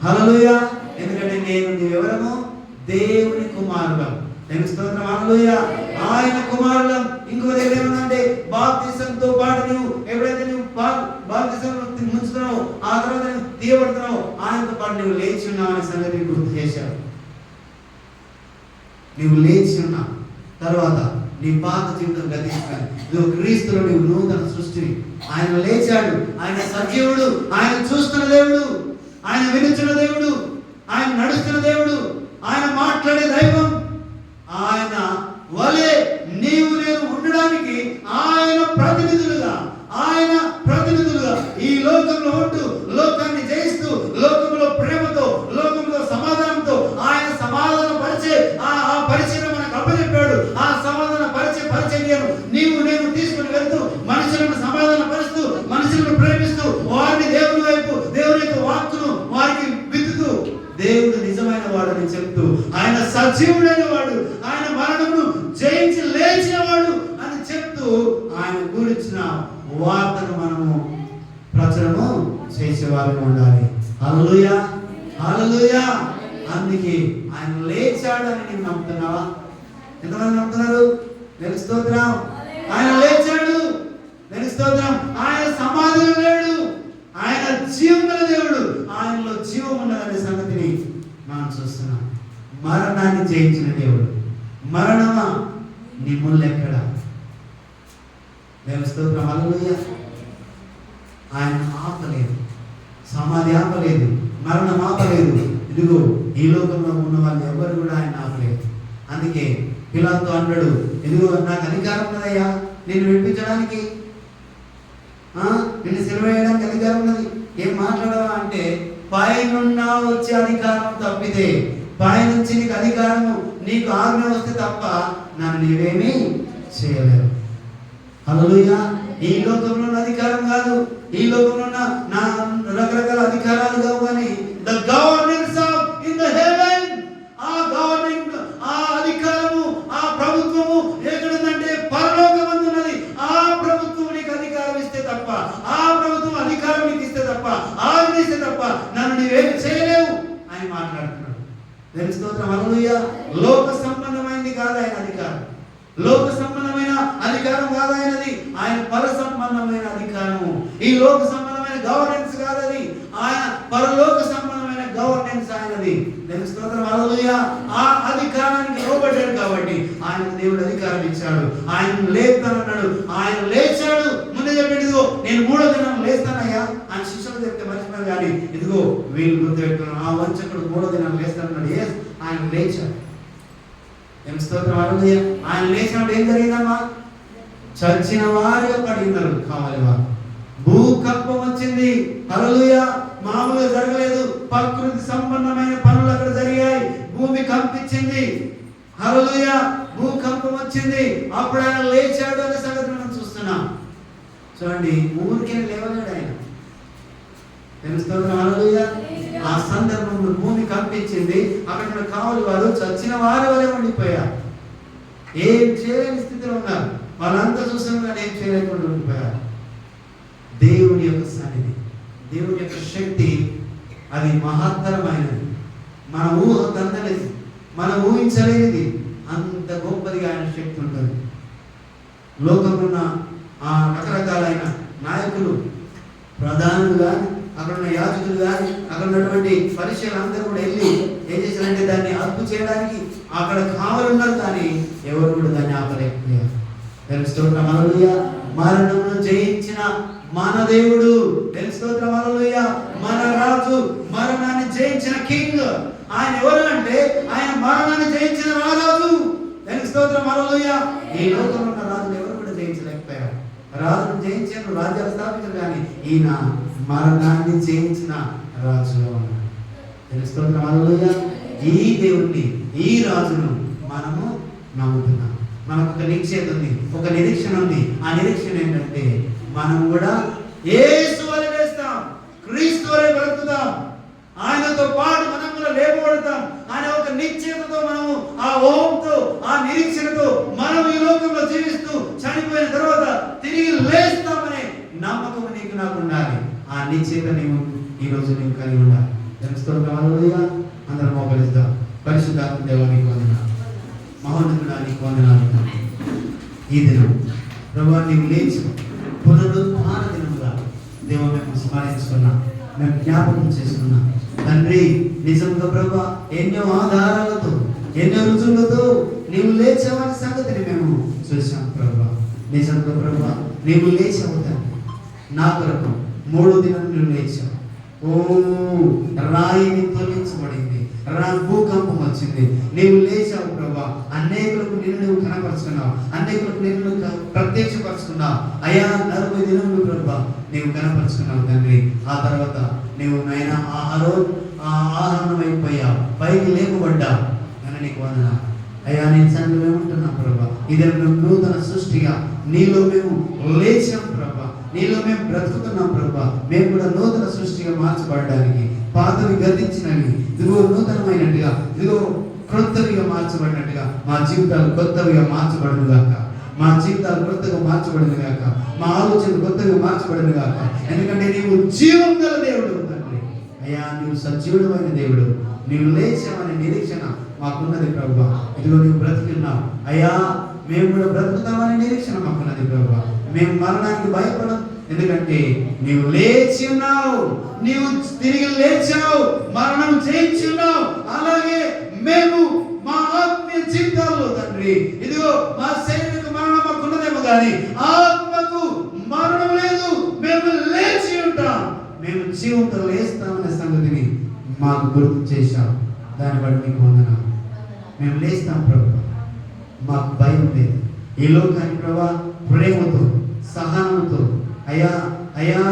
హల్లెలూయా. ఎందుకంటే నేను నీవెవరము? దేవుని కుమారులం. నేను స్తోత్రం. హల్లెలూయా. ఆయన కుమారులం. ఇంకో దగ్గర ఏమంటే బాప్తిసంతో పాటు నువ్వు ఎప్పుడైతే నువ్వు బాప్తిసంలో ముంచుతున్నావు, ఆ తర్వాత నువ్వు తీయబడుతున్నావు, ఆయనతో పాటు నువ్వు లేచి ఉన్నావు అనే సంగతి గుర్తు చేశావు. నువ్వు లేచి ఉన్నావు, తర్వాత నీ పాత జీవితం గతించాలి. నువ్వు క్రీస్తులో నువ్వు నూతన సృష్టిని. ఆయన లేచాడు, ఆయన సజీవుడు, ఆయన చూస్తున్న దేవుడు, ఆయన వినుచున్న దేవుడు, ఆయన నడుస్తున్న దేవుడు, ఆయన మాట్లాడే దైవం. ఆయన వలే నీవు నేను ఉండడానికి ఆయన ప్రతినిధులుగా ఈ లోకంలో ఉంటూ, లోకాన్ని జయిస్తూ, లోకంలో ప్రేమతో, లోకంలో సమాధానంతో ఆయన సమాధాన పరిచే ఆ పరిచయం మనకు అప్పచెప్పాడు. ఆ సమాధాన పరిచర్యను నీవు నేను తీసుకుని వెళ్తూ, మనుషులను సమాధాన పరుస్తూ, మనుషులను ప్రేమిస్తూ, వారిని దేవుని వైపు, దేవుని యొక్క వాక్కును వారికి విత్తుతూ, దేవుడు నిజమైన వాడని చెప్తూ, ఆయన సజీవుడైన వాడు, ఆయన మరణమును జయించి లేచిన వాడు అని చెప్తూ, ఆయన గురించిన వార్తను మనము ప్రచురము చేసేవారుగా ఉండాలి. హల్లెలూయా. హల్లెలూయా. అందుకే ఆయన లేచాడని నేను నమ్ముతున్నావా? ఎంతమంది నమ్ముతున్నారు? నేను స్తోత్రం. ఆయన లేచాడు. నేను స్తోత్రం. ఆయన సమాధిలో లేడు, ఆయన జీవముల దేవుడు, ఆయనలో జీవం ఉన్నదనే సంగతిని మనం చూస్తున్నాం. మరణాన్ని జయించిన దేవుడు. మరణమా నీ ముల్లెక్కడ? నేను స్తోత్రం. హల్లెలూయా. ఆయన ఆపలేదు, సమాధి ఆపలేదు, మరణం ఆపలేదు. ఇదిగో ఈ లోకంలో ఉన్న వాళ్ళు ఎవరు కూడా ఆయన ఆపలేదు. అందుకే పిలాతు అన్నాడు, ఇదిగో నాకు అధికారం ఉన్నదయ్యా నేను విడిపించడానికి, నిన్ను సిలువ వేయడానికి అధికారం ఉన్నది, ఏం మాట్లాడవా అంటే, పైనున్న వచ్చే అధికారం తప్పితే, పైనుంచి నీకు అధికారము, నీకు ఆజ్ఞ వస్తే తప్ప నన్ను నీవేమీ చేయలేవు. హల్లెలూయా. ఈ లోకంలో ఉన్న అధికారం కాదు, ఈ లోకంలో ఉన్న నా రకరకాల అధికారాలు కావు, కానీ the governance of in the heaven, ఆ గవర్నమెంట్, ఆ అధికారము, ఆ ప్రభుత్వము ఎక్కడుందంటే పరలోకమందు ఉన్నది. ఆ ప్రభుత్వం నీకు అధికారం ఇస్తే తప్ప, ఆ ప్రభుత్వం అధికారం నీకు ఇస్తే తప్ప, ఆజ్ఞ ఇస్తే తప్ప నన్ను నీవేమి చేయలేవు అని మాట్లాడుతున్నాడు. దేవుని స్తోత్రం. హల్లెలూయా. లోక సంబంధమైనది కాదు ఆయన అధికారం, లోక సంబంధమైన అధికారం కాదు ఆయనది, ఆయన పర సంబంధమైన అధికారము. ఈ లోక సంబంధమైన గవర్నెన్స్ కాదది, ఆయన పరలోక సంబంధమైన గవర్నెన్స్ ఆయనది. దేవుని స్తోత్రం. హల్లెలూయా. ఆ అధికారానికి లోబడ్డాడు కాబట్టి ఆయనకు దేవుడు అధికారం ఇచ్చాడు. ఆయన లేస్తానన్నాడు, ఆయన లేచాడు. ముందే చెప్పాడు, నేను 3వ దినం లేస్తానయ్యా ఆయన శిష్యులు చెప్తే మర్చిపోయారు, కానీ ఇదిగో వీళ్ళు గుర్తుపెట్టుకున్నాను, ఆ వంచకుడు 3వ దినం లేస్తానన్నాడు. ఆయన లేచాడు. ఏం స్తోత్రం. హల్లెలూయా. ఆయన లేచినప్పుడు ఏం జరిగిందమ్మా? చచ్చిన వారిగా పడినారు కావాలి వారు. భూకంపం వచ్చింది. హల్లెలూయా. మామూలుగా జరగలేదు, ప్రకృతి సంబంధమైన పనులు అక్కడ జరిగాయి. భూమి కంపించింది. హల్లెలూయా. భూకంపం వచ్చింది. అప్పుడు ఆయన లేచాడు అనే సంగతి మనం చూస్తున్నాం. చూడండి, ఊరికే లేవలేడు ఆయన. తెలుస్తోంది. హల్లెలూయా. ఆ సందర్భంలో భూమి కంపించింది. అక్కడ కావాలి వారు చచ్చిన వారి వలె ఉండిపోయారు. ఏం చేయలేని స్థితిలో ఉన్నారు. వాళ్ళంతా చూసిన కానీ ఏం చేయలేకుండా ఉండిపోయారు. దేవుని యొక్క సన్నిధి, దేవుని యొక్క శక్తి అది మహత్తరమైనది. మన ఊహకు అందలేదు, మనం ఊహించలేనిది. అంత గొప్పదిగా ఆయన శక్తి ఉంటుంది. లోకంలో ఉన్న ఆ రకరకాలైన నాయకులు, ప్రధానులు కానీ, అక్కడ ఉన్న యాజకులు కానీ, అక్కడ ఉన్నటువంటి పరిచయాలు అందరూ కూడా వెళ్ళి ఏం చేశారంటే దాన్ని అదుపు చేయడానికి అక్కడ కావాలన్నారు, కానీ ఎవరు కూడా దాన్ని ఆపలేకపోయారు. దేవుని స్తోత్రం హల్లెలూయా. మరణమును జయించిన మన దేవుడు, దేవుని స్తోత్రం హల్లెలూయా. మన రాజు, మరణాన్ని జయించిన కింగ్. ఆయన ఎవరు అంటే ఆయన మరణాన్ని జయించిన రాజు. దేవుని స్తోత్రం హల్లెలూయా. ఈ లోకంలో ఉన్న రాజులు ఎవరు కూడా జయించలేకపోయారు. రాజును జయించారు, రాజ్యాలు స్థాపించారు, కానీ ఈయన మరణాన్ని జయించిన రాజుగా ఉన్నాడు. దేవుని స్తోత్రం హల్లెలూయా. ఈ దేవుణ్ణి, ఈ రాజును మనము నమ్ముతున్నాం. మనకు ఒక నిశ్చయత ఉంది, ఒక నిరీక్షణ ఉంది. ఆ నిరీక్షణ ఏంటంటే మనం కూడా యేసు వలె లేస్తాం, క్రీస్తు వలె బ్రతుకుతాం, ఆయనతో పాటు మనం కూడా లేపబడతాం అనే ఒక నిశ్చయతతో మనము ఆ ఓంతో, ఆ నిరీక్షణతో మనం ఈ లోకంలో జీవిస్తూ చనిపోయిన తర్వాత తిరిగి లేస్తామనే నమ్మకం నీకు నాకు ఉండాలి. ఆ నిశ్చయత నీవు ఈ రోజు నీవు కలిగి ఉండాలి. హల్లెలూయా. అందరం మోకరిద్దాం. పరిశుద్ధాత్మ దేవా నీకు వందనాలు, మహోన్నతుడా నీకు వందనాలు. ఈ దినం ప్రభువా నీవు లేచి పునరుత్థాన దినముగా దేవ మేము స్మరించుకున్నాం, మేము జ్ఞాపకం చేసుకున్నాం తండ్రి. నిజంగా ప్రభువా ఎన్నో ఆధారాలతో, ఎన్నో రుజువులతో నీవు లేచావని సంగతిని మేము చూసాం ప్రభువా. నిజంగా ప్రభువా నీవు లేచావు తండ్రి, నా కొరకు 3వ దినం నువ్వు లేచావు. ఓ రాయిని తొలగించబడింది, భూకంపం వచ్చింది, నీవు లేచావు ప్రభా. అనేకులకు నిన్ను నువ్వు కనపరుచుకున్నావు, అనేకులకు నిన్ను ప్రత్యక్షపరుచుకున్నావు అయ్యా. 40 దినములు ప్రభా నీవు కనపరుచుకున్నావు తండ్రి. ఆ తర్వాత నీవు నైనా ఆహారమైపోయావు, పైకి లేపబడ్డావు అని నీకు వందనాలు అయ్యా. నేను సంగతి ఏమంటున్నా ప్రభా, ఇదే మేము నూతన సృష్టిగా నీలో మేము లేచాం ప్రభా, నీలో మేము బ్రతుకుతున్నాం ప్రభా. మేము కూడా నూతన సృష్టిగా మార్చబడడానికి, పాతవి గతించినవి ఇదిగో నూతనమైనట్టుగా, ఇదిగో క్రొత్తవిగా మార్చబడినట్టుగా మా జీవితాలు కొత్తవిగా మార్చబడును గాక, మా జీవితాలు కొత్తగా మార్చబడును గాక, మా ఆలోచనలు కొత్తగా మార్చబడును గాక. ఎందుకంటే నీవు జీవం గల దేవుడు తండ్రి అయ్యా, నీవు సజీవుడమైన దేవుడు, నీవు లేచావనే నిరీక్షణ మాకున్నది ప్రభా. ఇదిగో నీవు బ్రతికున్నావు అయ్యా, మేము కూడా బ్రతుకుతామనే నిరీక్షణ మాకున్నది ప్రభా. మేము మరణానికి భయపడం, ఎందుకంటే నీవు లేచి ఉన్నావు, నీవు తిరిగి లేచావు, మరణం జయించి ఉన్నావు. అలాగే మేము మా ఆత్మీయ జీవితాల్లో తండ్రి ఇదిగో మా శరీరకు మరణం మాకున్నదేమో కానీ ఆత్మకు మరణం లేదు. మేము లేచి ఉంటాం, మేము జీవంతో లేస్తామనే సంగతిని మాకు గుర్తు చేశావు. దాన్ని బట్టి నీకు వందనాలు. మేము లేస్తాం ప్రభు, మాకు భయం లేదు. ఈ లోకాన్ని ప్రభా ప్రేమతో, సహనంతో అయ్యా అయ్యా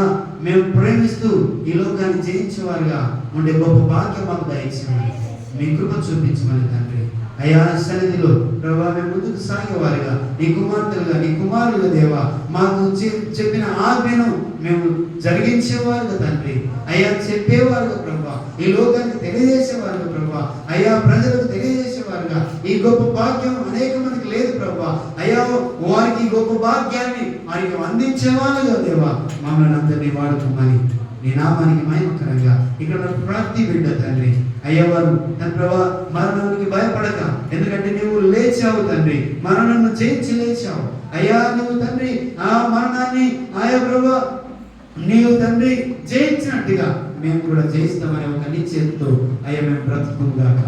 మేము ప్రేమిస్తూ ఈ లోకాన్ని జయించేవారుగా ఉండే గొప్ప భాగ్యం మాకు దయచేయమని, మీ కృప చూపించమని తండ్రి అయ్యా. సన్నిధిలో ప్రభా మేము ముందుకు సాగేవారుగా, నీ కుమార్తెలుగా, నీ కుమారులుగా దేవా మాకు చెప్పిన ఆజ్ఞను మేము జరిగించేవారుగా తండ్రి అయ్యా, చెప్పేవారుగా ప్రభా, ఈ లోకానికి తెలియజేసేవారుగా ప్రభా అయ్యా, ప్రజలకు తెలియజేసేవారుగా. ఈ గొప్ప భాగ్యం అనేక మందికి లేదు ప్రభా అయ్యా, వారికి గొప్ప భాగ్యాన్ని వారికి అందించేవారుగా దేవా మమ్మల్ని అందరినీ వాడుకోమని, నీ నామానికి మహిమకరంగా ఇక్కడ ప్రతి బిడ్డ తండ్రి అయ్యా వారు తన ప్రభా మరణానికి భయపడక, ఎందుకంటే నువ్వు లేచావు తండ్రి, మరణాన్ని జయించి లేచావు అయ్యా. నువ్వు తండ్రి ఆ మరణాన్ని ఆయా ప్రభా నీవు తండ్రి జయించినట్టుగా మేము కూడా జయిస్తామనే ఒక నిశ్చయంతో అయ్యా మేము బ్రతుకును గాక,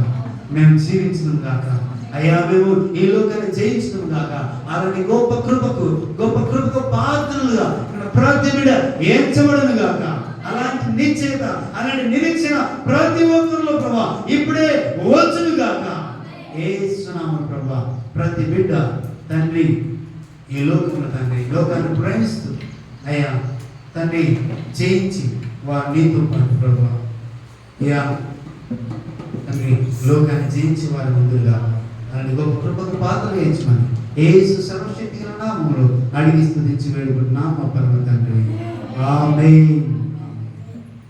మేము జీవించను గాక అయ్యా, మేము ఈ లోకాన్ని జయించను గాక. అలాంటి గొప్ప కృపకు పాత్రలుగా ప్రతి బిడ్డ ఎంచబడును గాక. అలాంటి నిశ్చయత, అలాంటి నిరీక్షణ ప్రతి ఒక్కరిలో ప్రభా ఇప్పుడే వచ్చును గాక. యేసునామమున ప్రభా ప్రతి బిడ్డ తండ్రి ఈ లోకంలో తండ్రి లోకాన్ని ప్రేమిస్తూ అయ్యా తండ్రి జయించి వారు నీతో పాటు ప్రభా అయ్యా తండ్రి లోకాన్ని జయించి వారి ముందుగా అలాంటి గొప్ప కృపకు పాత్రలు వేయించమని యేసు సర్వశక్తి గల నామములో అడిగి స్తుతించి వేడుకుంటున్నాం మా పరమ తండ్రి. ఆమేన్.